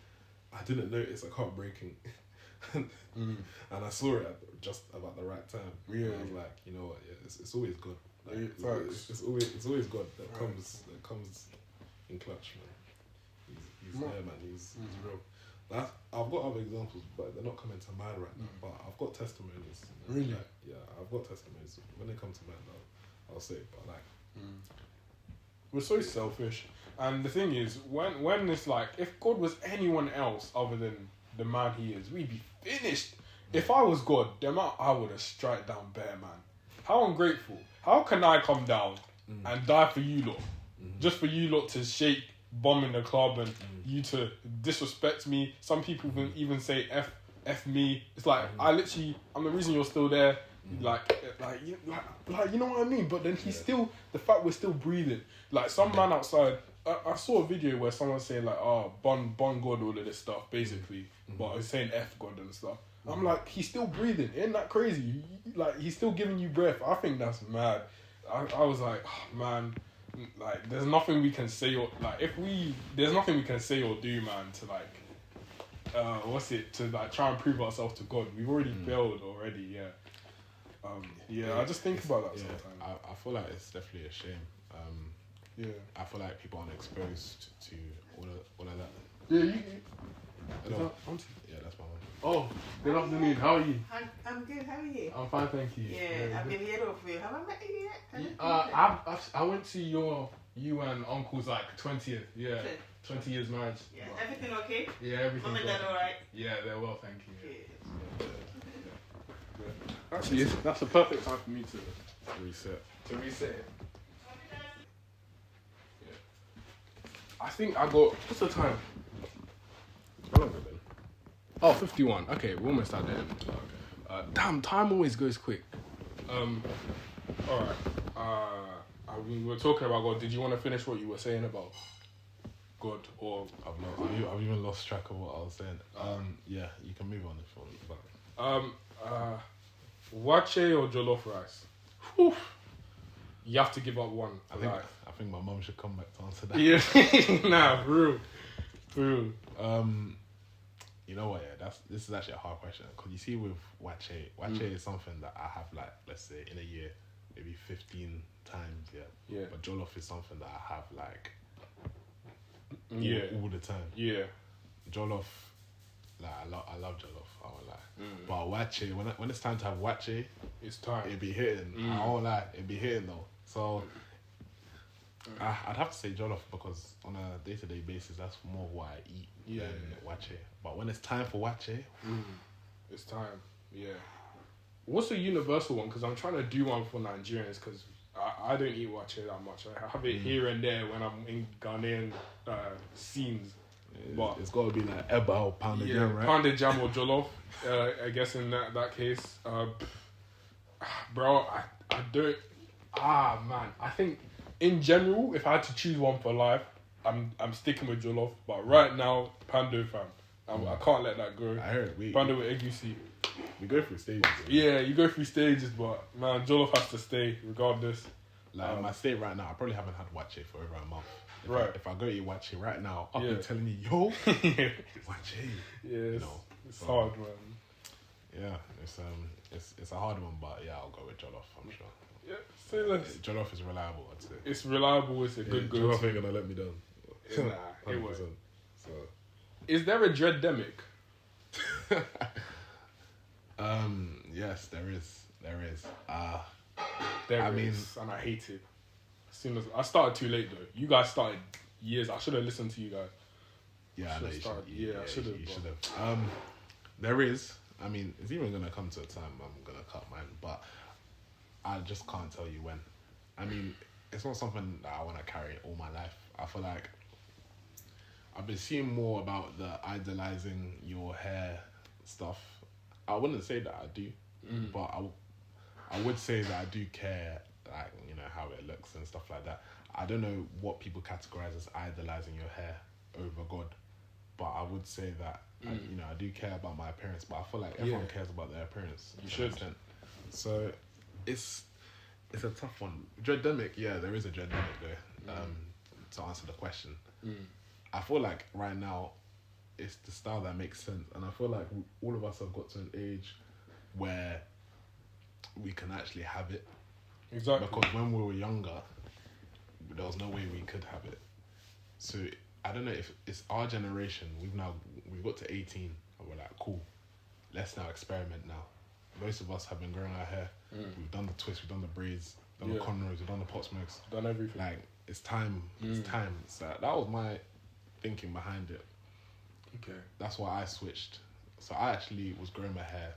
I didn't notice a car braking. And I saw it at just about the right time. I was like, you know what? Yeah, it's always good. Like, it's always good that comes in clutch, man. He's there, man. He's real. I've got other examples, but they're not coming to mind right now. But I've got testimonies. Really? Like, yeah, I've got testimonies. When they come to mind, I'll say it. But like, we're so selfish. And the thing is, when it's like, if God was anyone else other than the man he is, we'd be finished. If I was God, I would have strike down bare, man. How ungrateful. How can I come down and die for you lot? Just for you lot to shake, bomb in the club and you to disrespect me. Some people even say F me. It's like, I'm the reason you're still there. Like, you know what I mean? But then he's still, the fact we're still breathing. Like, some man outside, I saw a video where someone's saying like, oh, bon God, all of this stuff, basically, but it's saying F God and stuff. I'm like, he's still breathing. Isn't that crazy? Like, he's still giving you breath. I think that's mad. I was like, oh, man, like, there's nothing we can say or like there's nothing we can say or do, man, to like, to like try and prove ourselves to God. We've already failed already. I just think about that sometimes. I feel like it's definitely a shame. I feel like people aren't exposed to all of that. Yeah, Hello. Yeah, that's my one. Oh, good afternoon. How are you? I'm good. How are you? I'm fine, thank you. Yeah, I've been here of you. Have I met you yet? I went to you and uncle's like 20th. Yeah, Okay. 20 years marriage. Yeah, everything okay? Yeah, everything. Mom and Dad alright? Yeah, they're well, thank you. Good. Actually, that's a perfect time for me to Reset. reset it. I think I got. What's the time? How long has it been? Oh, 51. Okay, we're almost at the end. Damn, time always goes quick. Alright. We were talking about God. Did you want to finish what you were saying about God? Or I've even lost track of what I was saying. Yeah, you can move on if you want. Waakye or jollof rice? Whew. You have to give up one. I think my mum should come back to answer that. Yeah, nah, for real. You know what? Yeah, this is actually a hard question because you see with Waakye is something that I have like, let's say in a year, maybe 15 times. Yeah. But Jollof is something that I have like all the time. Yeah. Jollof, like I love Jollof. I won't lie. But Waakye, when it's time to have Waakye, it's time. It'd be hitting. I won't lie, it'd be hitting though. So I'd have to say Jollof because on a day-to-day basis, that's more what I eat than Waakye. But when it's time for Waakye, it's time. Yeah. What's a universal one? Because I'm trying to do one for Nigerians because I don't eat Waakye that much. I have it here and there when I'm in Ghanaian scenes. But it's got to be like Eba or pounded jam, right? Pounded jam or jollof. I guess in that case, bro, I don't. Man, I think in general, if I had to choose one for life, I'm sticking with jollof. But right now, pando fam. I can't let that go. I heard pando with egusi. We go through stages. Yeah, you go through stages, but man, jollof has to stay regardless. Like in my state right now, I probably haven't had Waakye for over a month. If I go eat Waakye right now, I'll be telling you, yo, Waakye. Yeah, you know, it's hard, man. Yeah, it's a hard one, but yeah, I'll go with Jollof, I'm sure. Yeah, say less. Jollof is reliable, I'd say. It's reliable. It's a good go. Jollof ain't gonna let me down. Nah, it won't. So, is there a Dreaddemic? Yes, there is. There is, and I hate it. As soon as I started too late though. You guys started years. I should have listened to you guys. Yeah, I know you should. I should have. You should have. There is. I mean, it's even gonna come to a time I'm gonna cut mine, but I just can't tell you when. I mean, it's not something that I want to carry all my life. I feel like I've been seeing more about the idolizing your hair stuff. I wouldn't say that I do, but I would say that I do care, like, you know, how it looks and stuff like that. I don't know what people categorize as idolizing your hair over God, but I would say that I do care about my appearance, but I feel like everyone cares about their appearance. You should. So it's a tough one. Dreaddemic, yeah, there is a Dreaddemic though. To answer the question, I feel like right now it's the style that makes sense, and I feel like all of us have got to an age where we can actually have it. Exactly. Because when we were younger, there was no way we could have it. So I don't know if it's our generation. We've got to 18, and we're like, cool, let's now experiment now. Most of us have been growing our hair. We've done the twists, we've done the braids, done the cornrows, we've done the pot smokes, done everything. Like, it's time. It's time. So that was my thinking behind it. Okay. That's why I switched. So I actually was growing my hair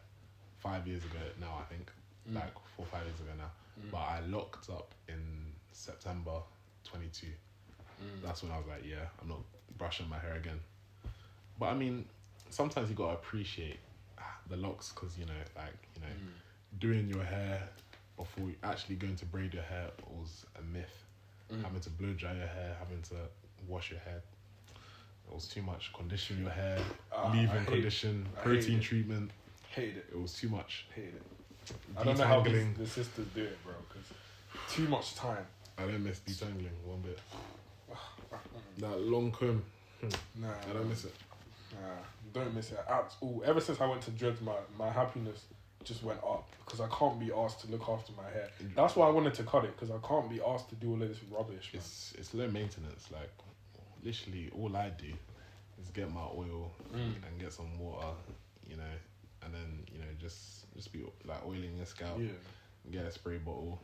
5 years ago now, I think. Like 4 or 5 years ago now. But I locked up in September 22. That's when I was like, yeah, I'm not brushing my hair again. But I mean, sometimes you gotta appreciate the locks, because doing your hair before actually going to braid your hair was a myth. Having to blow dry your hair, having to wash your hair. It was too much. Condition your hair, I leave-in hate condition, it. I protein hate it. treatment. Hate it. It was too much. Hate it. I don't know how Detangling. the sisters do it, bro. Because too much time. I don't miss detangling one bit. That long comb, Nah, I don't miss it. Nah, don't miss it at all. Ever since I went to dreads, my happiness just went up because I can't be asked to look after my hair. That's why I wanted to cut it, because I can't be asked to do all of this rubbish, man. It's low maintenance. Like, literally, all I do is get my oil and get some water, you know, and then, you know, just be like oiling your scalp. Yeah. Get a spray bottle.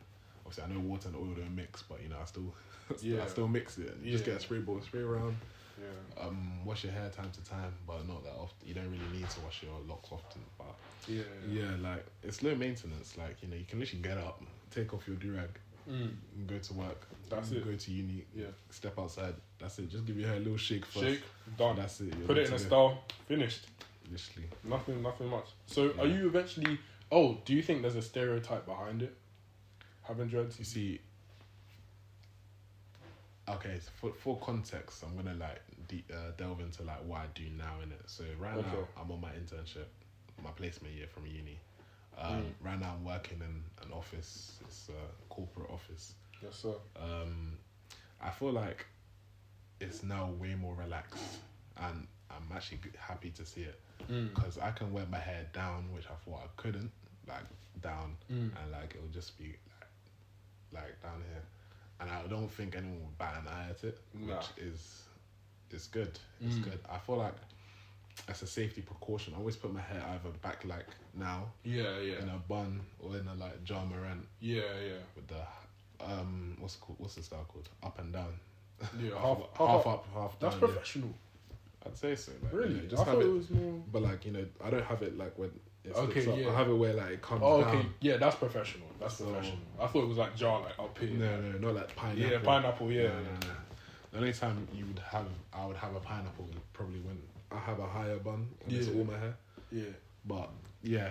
Obviously, I know water and oil don't mix, but you know, I still Yeah. I still mix it. And just Yeah. get a spray bottle, spray around. Yeah. Wash your hair time to time, but not that often. You don't really need to wash your locks often. But Yeah. like it's low maintenance. Like, you know, you can literally get up, take off your durag, and go to work. That's it. Go to uni. Yeah. Step outside. That's it. Just give your hair a little shake first. Shake, done. That's it. You're Put good it in to a go. style, finished. Literally. Nothing much. So Yeah. are you eventually... Oh, do you think there's a stereotype behind it? Having dreads? You see. Okay, so for context, I'm gonna like delve into like what I do now in it. So right now I'm on my internship, my placement year from uni. Right now I'm working in an office. It's a corporate office. Yes, sir. I feel like it's now way more relaxed, and I'm actually happy to see it because I can wear my hair down, which I thought I couldn't, like down, and like it would just be like down here, and I don't think anyone would bat an eye at it, which is good. It's good. I feel like as a safety precaution, I always put my hair either back like now, in a bun, or in a like jar morant, with the what's the style called? Up and down. Yeah, half up, half down. That's professional. I'd say so. Like, Really? you know, I just thought have it it, was more... but like, you know, I don't have it like when it Okay, sticks up. yeah. I have it where like it comes Oh, okay. down. Yeah, that's professional. That's So- professional. I thought it was like jar, like up here. No, not like pineapple. Yeah, pineapple, yeah. No. The only time I would have a pineapple is probably when I have a higher bun and it's all my hair. Yeah. But yeah,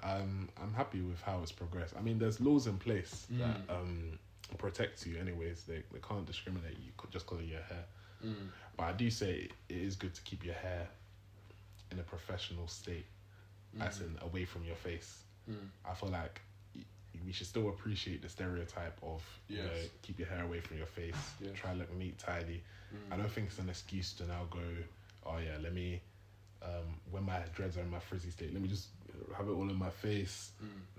I'm happy with how it's progressed. I mean, there's laws in place that protect you anyways. They can't discriminate you just because of your hair. But I do say it is good to keep your hair in a professional state, as in away from your face. I feel like we should still appreciate the stereotype of you know, keep your hair away from your face, try to look neat, tidy. I don't think it's an excuse to now go, oh yeah, let me when my dreads are in my frizzy state, let me just have it all in my face.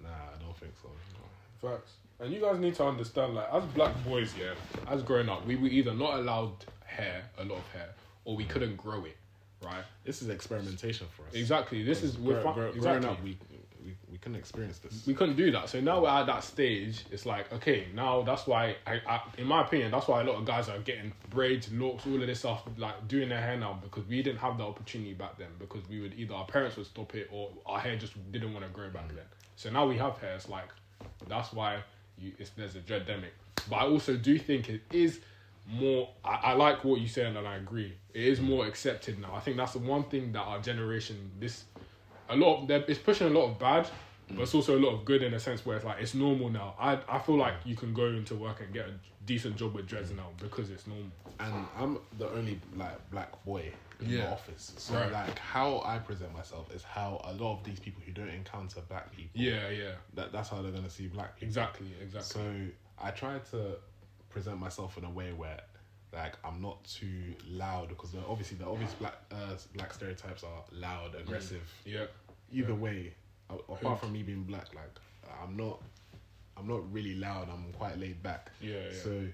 Nah, I don't think so. No. Facts. And you guys need to understand, like, as black boys, as growing up, we were either not allowed a lot of hair, or we couldn't grow it, right? This is experimentation for us. Exactly. This is growing exactly. up. We couldn't experience this. We couldn't do that. So now we're at that stage. It's like, okay, now that's why I in my opinion, that's why a lot of guys are getting braids, locks, all of this stuff, like doing their hair now, because we didn't have the opportunity back then, because we would either our parents would stop it or our hair just didn't want to grow back then. So now we have hair. It's like, that's why there's a dreaddemic. But I also do think it is more. I like what you said, and I agree. It is more accepted now. I think that's the one thing that our generation it's pushing a lot of bad, but it's also a lot of good in a sense where it's like it's normal now. I feel like you can go into work and get a decent job with dreads now because it's normal. And I'm the only like black boy in the office, so like how I present myself is how a lot of these people who don't encounter black people, that's how they're gonna see black people. Exactly. So I try to present myself in a way where like I'm not too loud, because obviously the obvious black stereotypes are loud, aggressive. Either way, apart from me being black, like I'm not really loud. I'm quite laid back. So,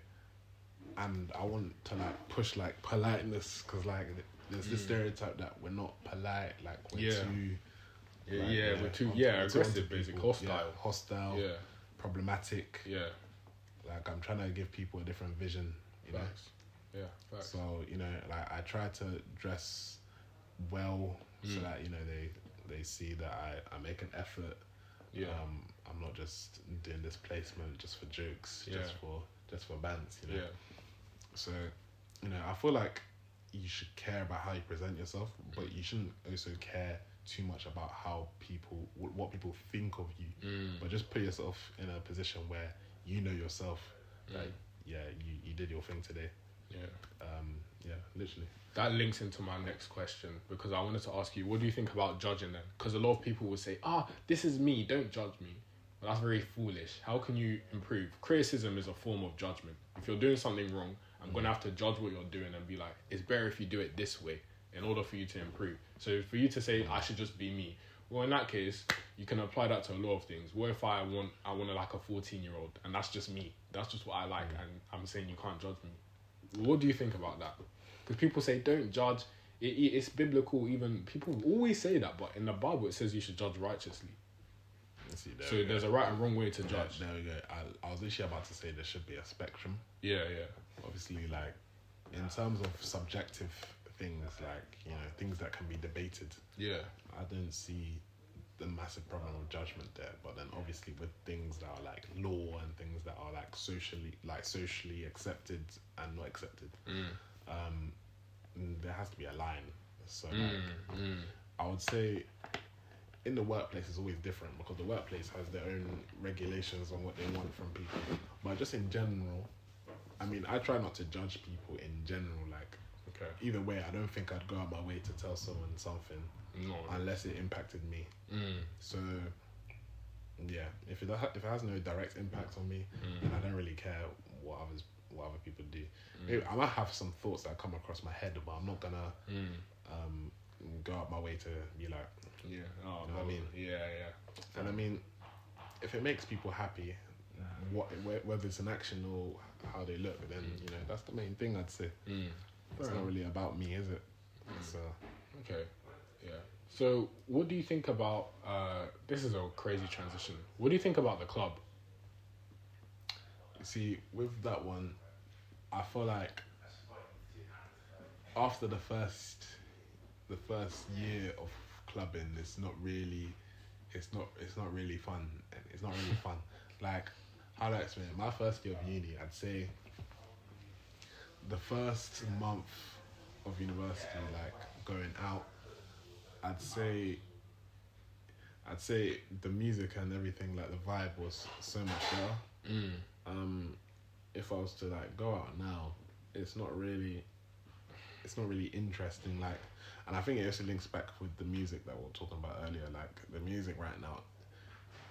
and I want to like push like politeness, because like there's this stereotype that we're not polite, like we're too. We're too aggressive, basically hostile, problematic. Like I'm trying to give people a different vision, you know. Facts. So, you know, like I try to dress well so that, you know, they see that I make an effort. I'm not just doing this placement just for jokes, just for bands, you know. So, you know, I feel like you should care about how you present yourself, but you shouldn't also care too much about what people think of you. But just put yourself in a position where you know yourself, like, you did your thing today. Yeah, literally. That links into my next question because I wanted to ask you, what do you think about judging then? Because a lot of people will say, this is me, don't judge me. But that's very foolish. How can you improve? Criticism is a form of judgment. If you're doing something wrong, I'm going to have to judge what you're doing and be like, it's better if you do it this way in order for you to improve. So for you to say, I should just be me, well, in that case, you can apply that to a lot of things. What if I want like a 14-year-old and that's just me? That's just what I like and I'm saying you can't judge me. What do you think about that? Because people say don't judge. It's biblical. Even people always say that, but in the Bible it says you should judge righteously. So there's a right and wrong way to judge. There we go. I was actually about to say there should be a spectrum. Yeah. Obviously, like in terms of subjective things, like things that can be debated. Yeah. I don't see the massive problem of judgment there, but then obviously with things that are like law and things that are like socially accepted and not accepted. There has to be a line. So I would say in the workplace it's always different because the workplace has their own regulations on what they want from people. But just in general, I mean, I try not to judge people in general. Like, either way, I don't think I'd go out my way to tell someone something unless it impacted me. So yeah, if it has no direct impact on me, then I don't really care what other people do. Maybe I might have some thoughts that come across my head, but I'm not gonna go out my way to be like, you know what I mean? Yeah. And I mean, if it makes people happy, whether it's an action or how they look, then that's the main thing I'd say. It's not really about me, is it? So okay, yeah. So what do you think about? This is a crazy transition. What do you think about the club? See, with that one, I feel like after the first year of clubbing, it's not really fun. It's not really fun. Like, how do I explain it? My first year of uni, I'd say the first month of university, like going out, I'd say the music and everything, like the vibe was so much better. If I was to like go out now, it's not really interesting. Like, and I think it also links back with the music that we were talking about earlier. Like the music right now,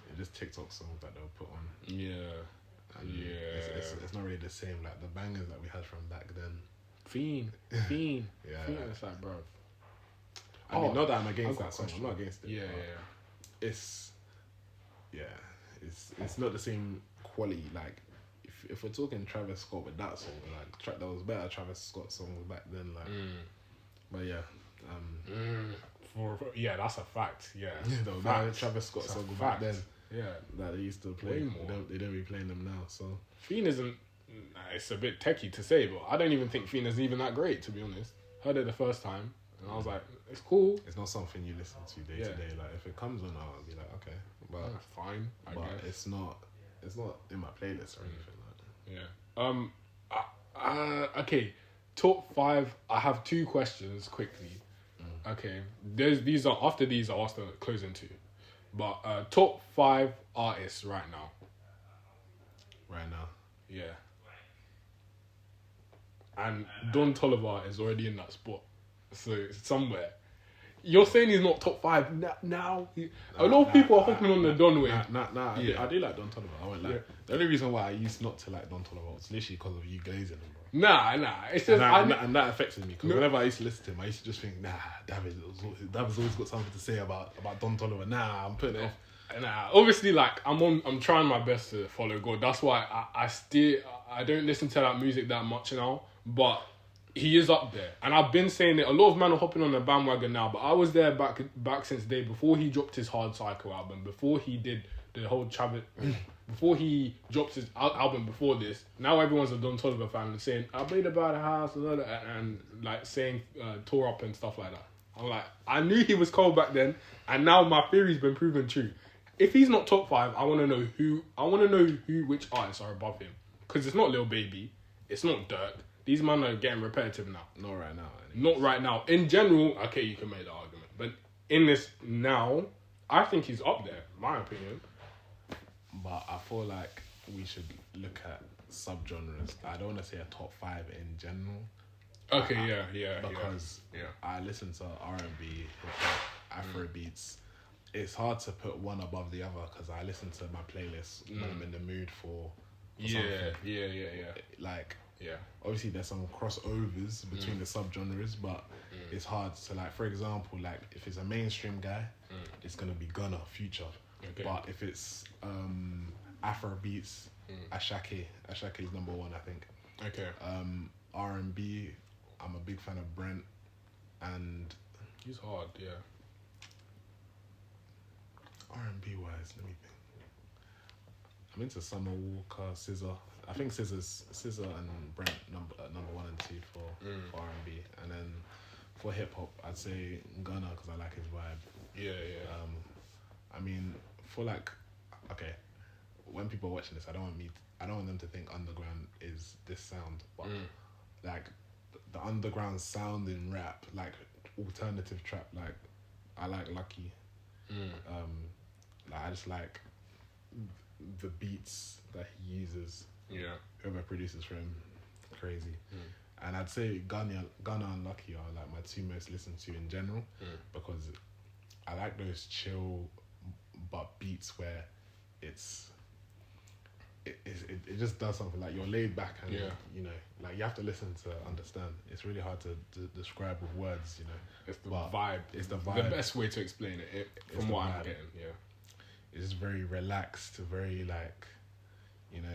it's just TikTok songs that they'll put on. And it's not really the same. Like the bangers that we had from back then. Fiend. Yeah. Fiend, it's like, bro. I mean, not that I'm against that song. I'm not against it. Yeah. It's not the same quality. Like, if we're talking Travis Scott with that song, like there was better Travis Scott songs back then. Like, but yeah. Yeah, that's a fact. Yeah, there was better Travis Scott songs back then. Yeah, that they used to play. They don't be playing them now. So Fiend isn't. It's a bit techie to say, but I don't even think Fiend is even that great, to be honest. Heard it the first time, and I was like, it's cool. It's not something you listen to day to day. Like, if it comes on, I'll be like, okay, but fine. I guess it's not in my playlist or anything like that. Yeah. Okay. Top 5. I have 2 questions quickly. Okay. These are after these. I'll ask the closing 2. But top 5 artists right now. Right now. Yeah. And Don Toliver is already in that spot. So it's somewhere. You're saying he's not top 5 now? A lot of people are hopping on the Don way. Yeah. I do like Don Toliver. I won't lie. The only reason why I used not to like Don Toliver was literally because of you glazing him, bro. Nah. It's just and that affected me because whenever I used to listen to him, I used to just think, David's always got something to say about Don Toliver. I'm putting it off. Nah, obviously, like I'm trying my best to follow God. That's why I don't listen to that music that much now. But he is up there, and I've been saying it. A lot of men are hopping on the bandwagon now, but I was there back since day before he dropped his Hard Cycle album, before he did the whole Travis, before he dropped his album before this. Now everyone's a Don Toliver fan and saying I played about a house and like saying tore up and stuff like that. I'm like, I knew he was cold back then, and now my theory's been proven true. If he's not top 5, I want to know which artists are above him, because it's not Lil Baby, it's not Dirk. These men are getting repetitive now. Not right now. Not right now. In general, okay, you can make the argument. But in this now, I think he's up there, my opinion. But I feel like we should look at subgenres. I don't want to say a top 5 in general. Okay, yeah. Because I listen to R&B, hip hop, Afro beats. It's hard to put one above the other because I listen to my playlist when I'm in the mood for something. Yeah. Like, yeah. Obviously there's some crossovers between the subgenres, but it's hard to, like, for example, like if it's a mainstream guy, it's gonna be Gunna, Future. Okay. But if it's Afro beats, Ashake is number 1, I think. Okay. R&B, I'm a big fan of Brent, and he's hard, yeah. R&B wise, let me think. I'm into Summer Walker, SZA. I think SZA and Brent number 1 and 2 for R&B, and then for hip hop, I'd say Gunna because I like his vibe. Yeah. I mean, for like, okay, when people are watching this, I don't want them to think underground is this sound, but like the underground sound in rap, like alternative trap, like I like Lucky. Like I just like the beats that he uses. Yeah. Whoever produces for him, crazy. And I'd say Ghana and Lucky are like my 2 most listened to in general because I like those chill but beats where it just does something like you're laid back and you know, like you have to listen to understand. It's really hard to describe with words, you know. It's the vibe. It's the vibe. The best way to explain it from what I'm getting. Yeah. It's very relaxed, very like, you know,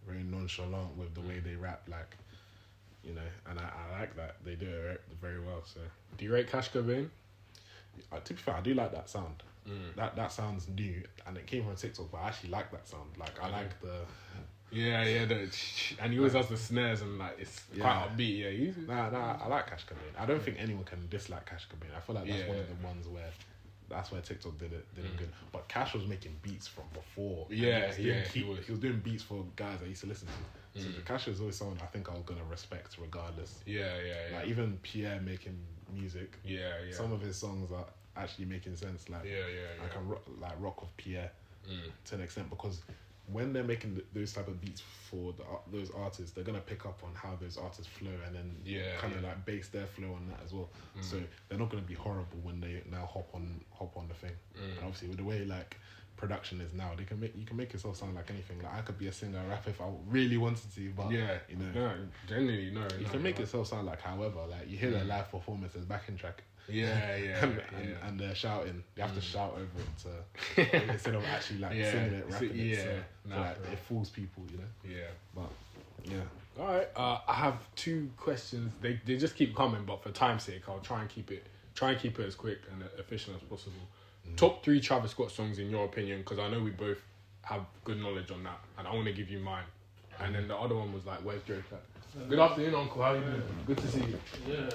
very nonchalant with the way they rap, like, you know, and I like that. They do it very well, so. Do you rate Cash Cobain? To be fair, I do like that sound. That sounds new, and it came from TikTok, but I actually like that sound. Like, I like the... Yeah, and he always has the snares and like it's quite upbeat. Yeah, Nah, I like Cash Cobain. I don't think anyone can dislike Cash Cobain. I feel like that's one of the ones where that's where TikTok did it good. But Cash was making beats from before. He was doing beats for guys I used to listen to. So Cash is always someone I think I was gonna respect regardless. Yeah. Like even Pierre making music. Yeah. Some of his songs are actually making sense. Like I can rock with Pierre to an extent because when they're making those type of beats for those artists, they're gonna pick up on how those artists flow and then kind of like base their flow on that as well. So they're not gonna be horrible when they now hop on the thing. And obviously with the way like production is now, you can make yourself sound like anything. Like I could be a singer, rap if I really wanted to, but you know, generally no. You can make yourself sound like however. Like you hear their live performance as backing track. And they're shouting. You have to shout over it to instead of actually like singing it, rapping it. So like it fools people, you know. Yeah. But yeah. All right. I have 2 questions. They just keep coming, but for time's sake, I'll try and keep it as quick and efficient as possible. Top 3 Travis Scott songs in your opinion, because I know we both have good knowledge on that, and I want to give you mine. And then the other one was like, where's Drake at? Good afternoon, Uncle. How you doing? Good to see you. Yeah.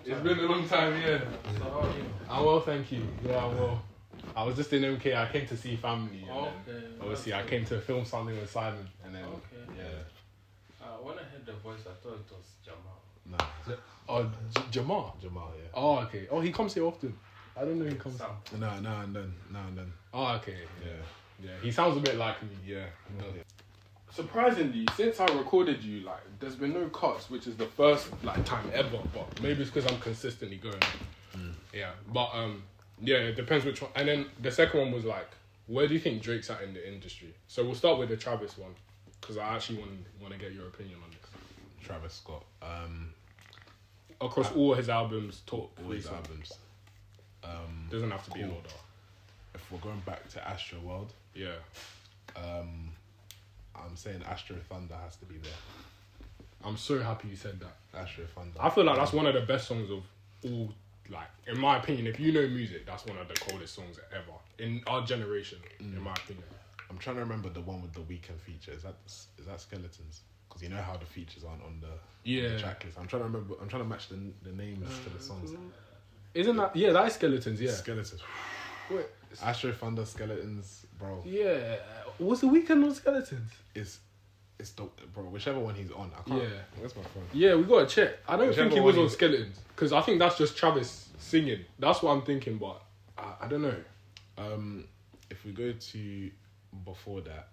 It's been a long time, yeah. So how are you? I'm well, thank you. Yeah, I'm well. I was just in MK. I came to see family. And obviously, I came to film something with Simon. And then, when I heard the voice, I thought it was Jamal. Nah. Oh, Jamal? Jamal, yeah. Oh, okay. Oh, he comes here often. I don't know he comes. Now and then. Oh, okay. Yeah. He sounds a bit like me. Yeah. Surprisingly, since I recorded you, like, there's been no cuts, which is the first like time ever. But maybe it's because I'm consistently going. Yeah. But it depends which one. And then the second one was like, where do you think Drake's at in the industry? So we'll start with the Travis one, because I actually want to get your opinion on this. Travis Scott. Across all his albums, all his albums. Doesn't have to be in order. If we're going back to Astro World, I'm saying Astro Thunder has to be there. I'm so happy you said that. Astro Thunder. I feel like that's one of the best songs of all. Like, in my opinion, if you know music, that's one of the coldest songs ever in our generation. In my opinion, I'm trying to remember the one with the Weeknd feature. Is that Skeletons? Because you know how the features aren't on the track list. I'm trying to remember. I'm trying to match the names to the songs. Isn't that that is Skeletons? Yeah, Skeletons. Wait, Astro Thunder, Skeletons, bro. Yeah, was the Weeknd on Skeletons? It's the bro. Whichever one he's on, I can't. Where's my phone? Yeah, we gotta check. I don't think he was on Skeletons because I think that's just Travis singing. That's what I'm thinking, but I don't know. If we go to before that,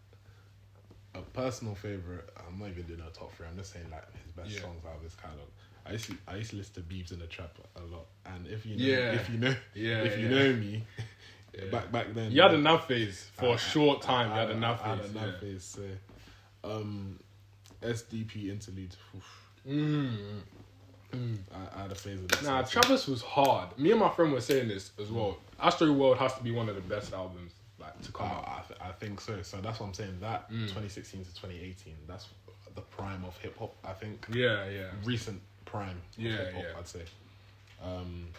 a personal favorite. I'm not even doing a top 3. I'm just saying like his best songs out of his catalog. I used to listen to Biebs in the Trap a lot, and if you know me, back then you had a nav phase for a short time. You had a nav phase. I had a nav phase. So, SDP interlude. I had a phase of that. Nah, Travis was hard. Me and my friend were saying this as well. Astro World has to be one of the best albums like to come out. I think so. So that's what I'm saying. That 2016 to 2018, that's the prime of hip hop. I think. Yeah. Recent prime. Of hip hop, yeah. I'd say. I'm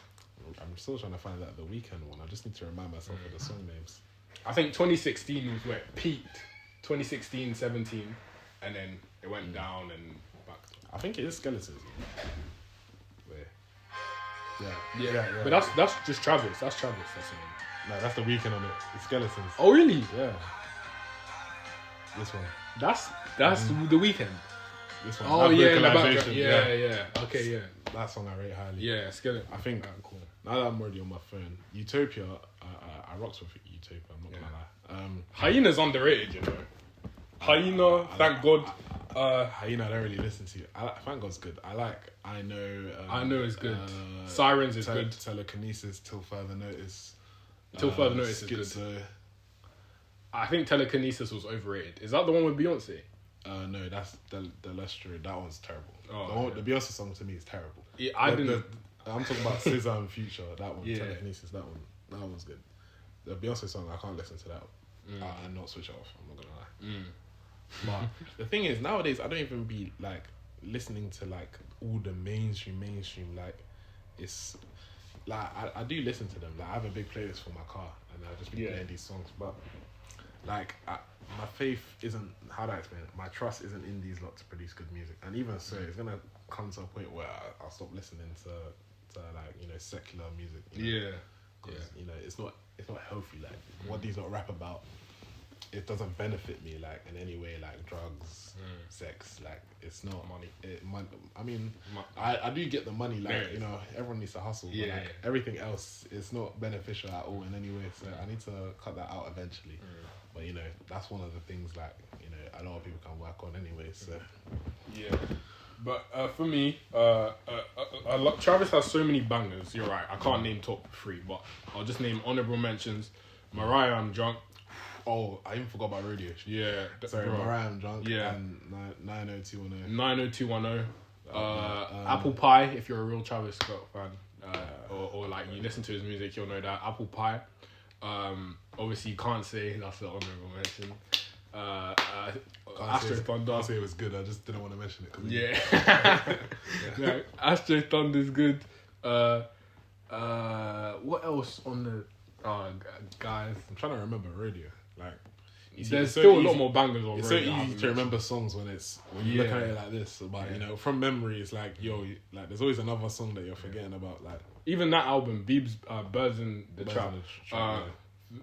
still trying to find that the Weeknd one. I just need to remind myself of the song names. I think 2016 was where it peaked. 2016, 17, and then it went down and back. I think it is Skeletons. Where? Yeah. But that's just Travis. That's Travis. No, that's the Weeknd on it. It's Skeletons. Oh really? Yeah. This one. That's the Weeknd. This one. Oh That yeah, in the background. vocalization, Yeah. Okay, yeah. That song I rate highly. Yeah, Skeleton. I think cool. now that I'm already on my phone, Utopia, I rocks with Utopia. I'm not gonna lie. Hyena's underrated, you know. Hyena, thank God. Hyena, I don't really listen to. Thank God's good. I know is good. Sirens is good. Telekinesis, Till Further Notice. Till Further Notice is good. Schizo. I think Telekinesis was overrated. Is that the one with Beyonce? No, that's the Lustro. That one's terrible. Oh, the Beyonce song to me is terrible. Yeah, I didn't. I'm talking about SZA and Future. That one, Telekinesis. That one's good. The Beyonce song, I can't listen to that and not switch it off. I'm not gonna lie. But the thing is, nowadays I don't even be like listening to like all the mainstream. Like it's like I do listen to them. Like I have a big playlist for my car, and I just be playing these songs. But like my faith isn't, how do I explain it? My trust isn't in these lot to produce good music. And even so, it's gonna come to a point where I'll stop listening to like secular music. Because it's not healthy. Like what these lot rap about, it doesn't benefit me like in any way, like drugs, sex. Like it's not money. I mean, I do get the money. Like everyone needs to hustle. But like everything else, it's not beneficial at all in any way. So I need to cut that out eventually. But that's one of the things like a lot of people can work on anyway. So But for me, Travis has so many bangers. You're right. I can't name top 3, but I'll just name honorable mentions. Mariah, I'm Drunk. Oh, I even forgot about Radio. Yeah. Sorry, bro. Mariah, I'm Drunk. Yeah. And 90210. 90210. Apple Pie, if you're a real Travis Scott fan. Or like you listen to his music, you'll know that. Apple Pie. Obviously, you can't say that's the honorable mention. Astro Thunder. I'll say it was good. I just didn't want to mention it. Yeah. Astro Thunder's good. What else on the guys? I'm trying to remember Radio. Like, there's still a lot more bangers on It's Radio. so easy to remember songs when you look at it like this. But from memory, it's like there's always another song that you're forgetting about. Like even that album, Biebs, Birds in the Trap.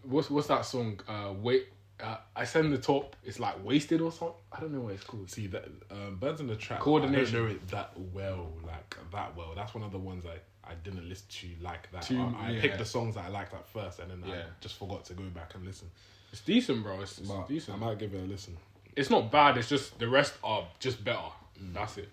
What's that song? I send the top. It's like Wasted or something. I don't know what it's called. See that Birds in the Trap. Coordination. I don't know it that well. That's one of the ones I didn't listen to like that. I picked the songs that I liked at first, and then I just forgot to go back and listen. It's decent, bro. It's decent. I might give it a listen. It's not bad. It's just the rest are just better. That's it.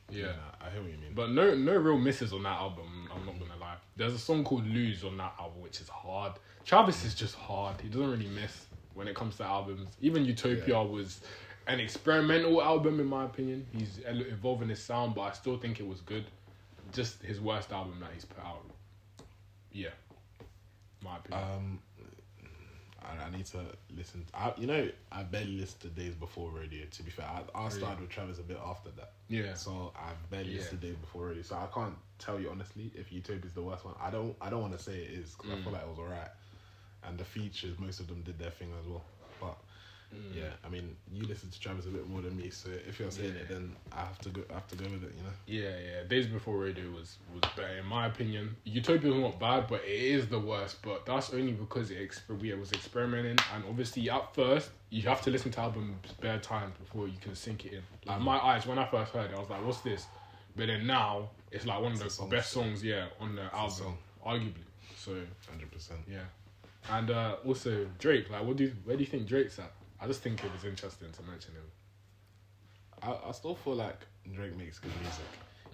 Yeah, I hear what you mean. But no real misses on that album. I'm not gonna lie. There's a song called Lose on that album, which is hard. Travis is just hard. He doesn't really miss when it comes to albums. Even Utopia was an experimental album in my opinion. He's evolving his sound, but I still think it was good. Just his worst album that he's put out. Yeah, my opinion. I need to listen. I barely listened to Days Before Radio. To be fair, I started with Travis a bit after that. Yeah. So I barely listened to Days Before Radio. So I can't tell you honestly if Utopia is the worst one. I don't want to say it is because I feel like it was alright. And the features, most of them did their thing as well. But I mean, you listen to Travis a bit more than me. So if you're saying it, then I have to go with it. Yeah. Days Before Radio was better in my opinion. Utopia's not bad, but it is the worst. But that's only because it was experimenting, and obviously at first you have to listen to albums bare times before you can sink it in. Like My Eyes, when I first heard it, I was like, "What's this?" But then now it's like one of the best songs, on the album, arguably. So 100%. Yeah. And also Drake, like, where do you think Drake's at? I just think it was interesting to mention him. I still feel like Drake makes good music.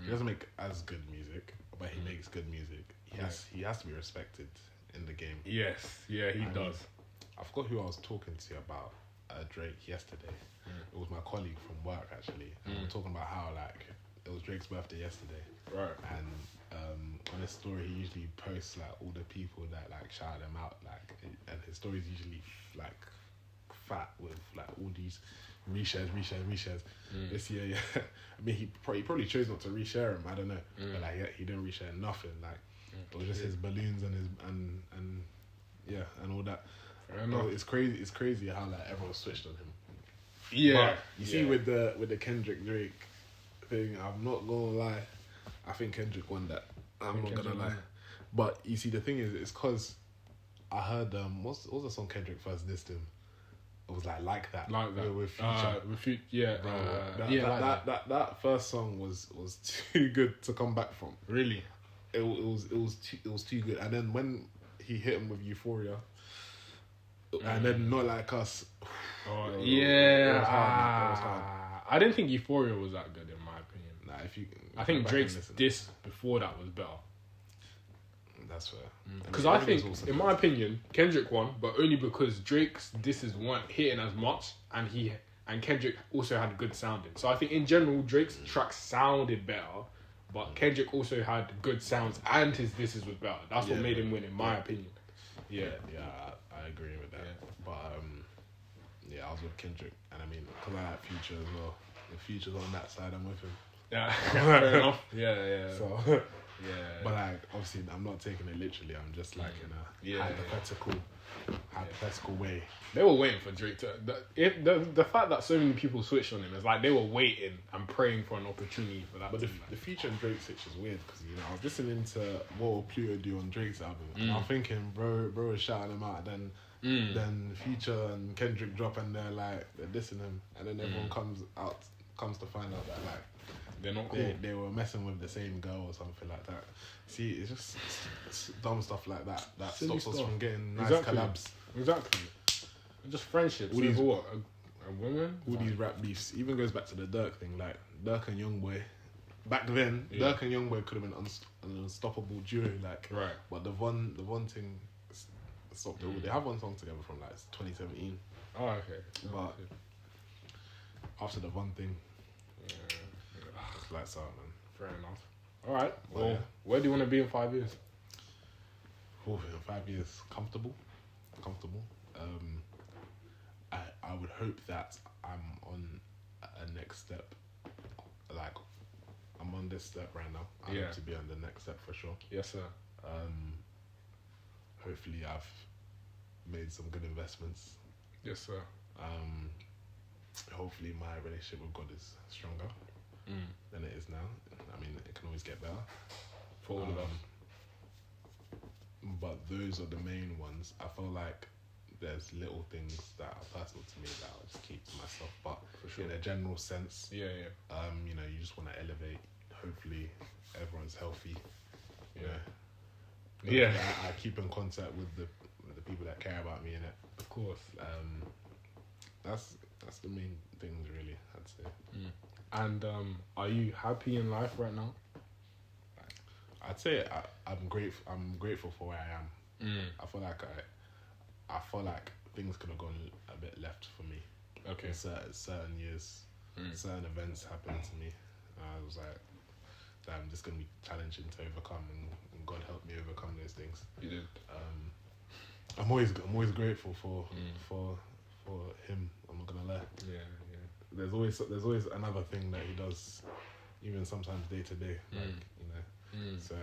He doesn't make as good music, but he makes good music. He has to be respected in the game. Yes, yeah, he does. I forgot who I was talking to about Drake yesterday. It was my colleague from work actually. And we were talking about how like it was Drake's birthday yesterday. Right. And on his story he usually posts like all the people that like shout him out, like, and his story's usually like fat with like all these reshares. This year, yeah. I mean, he probably chose not to reshare him. I don't know, but like he didn't reshare nothing. Like it was just his balloons and his and all that. Fair enough. It's crazy. It's crazy how like everyone switched on him. Yeah. But you see with the Kendrick Drake thing, I'm not gonna lie. I think Kendrick won that. I'm not gonna lie. But you see, the thing is, it's cause I heard what was the song Kendrick first dissed him? It was like that with Future. Yeah, bro. That first song was too good to come back from. Really, it was too good. And then when he hit him with Euphoria, and then Not Like Us. Oh, it yeah, was hard. I didn't think Euphoria was that good in my opinion. Nah, I think Drake's diss before that was better. That's fair. Because I think, in my opinion, Kendrick won, but only because Drake's disses weren't hitting as much, and Kendrick also had good sounding. So I think in general, Drake's tracks sounded better, but Kendrick also had good sounds, and his disses was better. That's what made him win, in my opinion. Yeah, I agree with that. Yeah. But I was with Kendrick, and I mean, because I like Future as well. If Future's on that side, I'm with him. Yeah, fair enough. Yeah. So, yeah. But like, obviously, I'm not taking it literally. I'm just like in a hypothetical way. They were waiting for Drake to. The fact that so many people switched on him is like they were waiting and praying for an opportunity for that. But the Future and Drake switch is weird because I was listening to what will Pluto do on Drake's album, and I'm thinking, bro was shouting him out, then Future and Kendrick drop and they're dissing him, and then everyone comes to find out that like they're not cool. They were messing with the same girl or something like that. See, it's just it's dumb stuff like that Silly stops us stuff. from getting nice Exactly. collabs. Exactly. Just friendships. All these- what? A woman? All these rap beefs even goes back to the Dirk thing. Like Dirk and Youngboy, back then, Dirk and Youngboy could have been an unstoppable duo. Like, Right. But the one thing stopped. They have one song together from like 2017. Oh, okay. But after the one thing, Yeah. lights out, man. Fair enough. All right. Well, Yeah. where do you want to be in 5 years? In 5 years, comfortable. I would hope that I'm on a next step. Like, I'm on this step right now. I hope to be on the next step for sure. Yes, sir. Hopefully I've made some good investments. Yes, sir. Hopefully my relationship with God is stronger than it is now. I mean, it can always get better. For all of us. But those are the main ones. I feel like there's little things that are personal to me that I'll just keep to myself. But For sure. in a general sense, Yeah. you just want to elevate. Hopefully everyone's healthy. Yeah. I keep in contact with the people that care about me, innit? Of course. That's the main things, really, I'd say. And are you happy in life right now? I'd say I'm grateful for where I am. I feel like things could have gone a bit left for me. Okay. In certain years, certain events happened to me. I was like, damn, this is gonna be challenging to overcome, and God help me overcome those things. You did. I'm always grateful for him. I'm not gonna lie. Yeah. There's always another thing that he does, even sometimes day to day. Like So,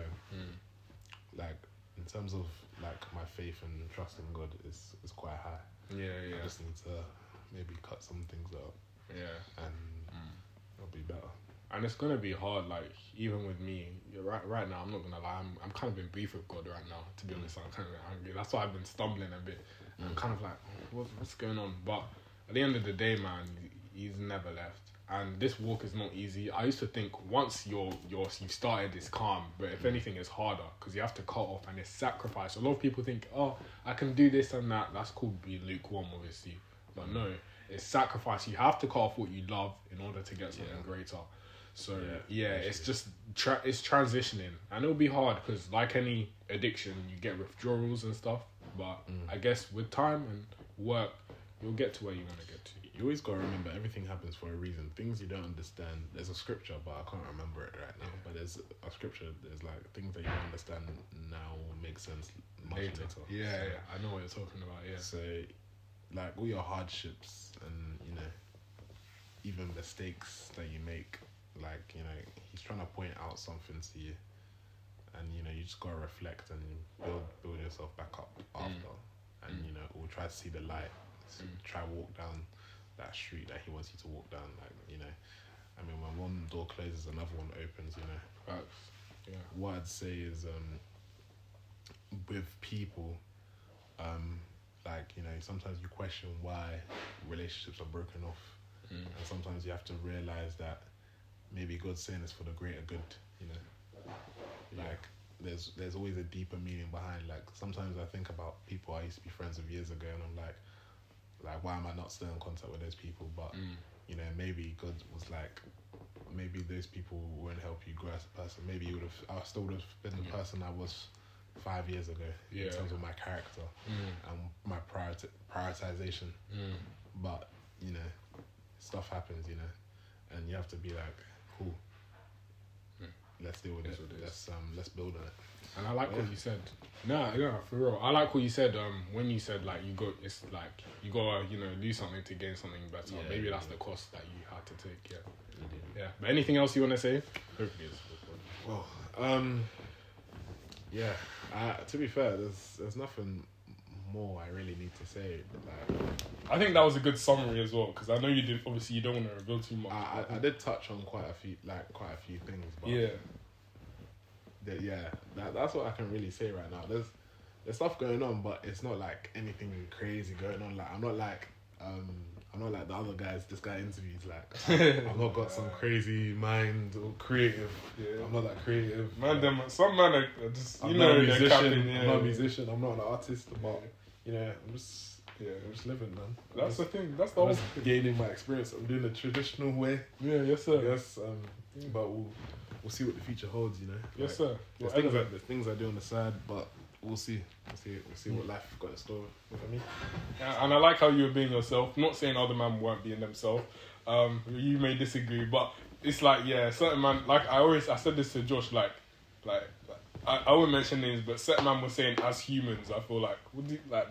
like in terms of like my faith and trust in God is quite high. Yeah. I just need to maybe cut some things out. Yeah. And it'll be better. And it's gonna be hard, like even with me. Right now, I'm not gonna lie. I'm kind of in beef with God right now. To be honest, I'm kind of angry. That's why I've been stumbling a bit. I'm kind of like, what's going on? But at the end of the day, man, He's never left. And this walk is not easy. I used to think once you've started, it's calm. But if anything, it's harder because you have to cut off and it's sacrifice. A lot of people think, oh, I can do this and that. That's called being lukewarm, obviously. But no, it's sacrifice. You have to cut off what you love in order to get something greater. So it's just it's transitioning, and it'll be hard because like any addiction, you get withdrawals and stuff. But I guess with time and work, you'll get to where you want to get to. You always gotta remember everything happens for a reason. Things you don't understand. There's a scripture, but I can't remember it right now. But there's a scripture. There's like things that you don't understand now will make sense much later. Yeah, I know what you're talking about. Yeah. So, like all your hardships and even mistakes that you make, like he's trying to point out something to you, and you just gotta reflect and build yourself back up after, and we'll try to see the light. So try walk down that street that he wants you to walk down. Like I mean, when one door closes, another one opens. Yeah. What I'd say is with people, like sometimes you question why relationships are broken off, and sometimes you have to realize that maybe God's saying this for the greater good. Like there's always a deeper meaning behind. Like sometimes I think about people I used to be friends with years ago, and I'm like why am I not still in contact with those people? But maybe God was like, maybe those people won't help you grow as a person. Maybe I still would have been the person I was 5 years ago in terms of my character and my prioritization. But stuff happens, and you have to be like, cool. Let's deal with it. Let's build on it. And I like what you said. No, for real. I like what you said. When you said like it's like you gotta lose something to gain something better. Maybe that's the cost that you had to take. Yeah. Yeah. But anything else you want to say? Hopefully it's well. To be fair, there's nothing more I really need to say. Like, I think that was a good summary as well, because I know you did. Obviously, you don't want to reveal too much. I did touch on quite a few things. But that's what I can really say right now. There's stuff going on, but it's not like anything crazy going on. Like I'm not like the other guys this guy interviews. Like I've not got some crazy mind or creative. I'm not that creative. Some man are just I'm not a musician. I'm not a musician. I'm not an artist. But I'm just living, man. That's the thing. That's the whole thing. Gaining my experience. I'm doing the traditional way. Yeah, yes sir. Yes. But we'll see what the future holds. Yes sir. There's things I do on the side, but we'll see. We'll see what life got in store for me. And I like how you were being yourself. Not saying other men weren't being themselves. You may disagree, but it's like certain man. Like I said this to Josh. Like I won't mention names, but certain man was saying as humans. I feel like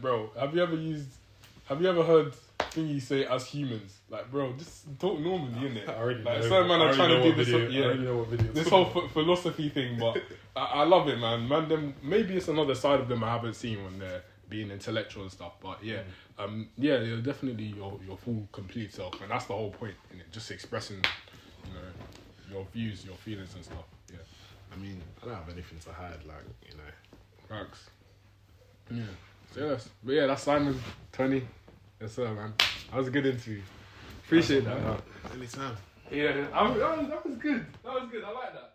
bro, have you ever heard Stingy say as humans? Like bro, just talk normally, innit? I already like know. certain man are trying to do this. I already know what video. This whole philosophy thing, but I love it, man. Them maybe it's another side of them I haven't seen when they're being intellectual and stuff. But you're definitely your full complete self, and that's the whole point. Innit? Just expressing, your views, your feelings and stuff. Yeah. I mean, I don't have anything to hide. Like Facts. Yeah. So that's Simon, Tony. Yes sir, man. That was a good interview. Appreciate that. Anytime. Yeah, that was good. I like that.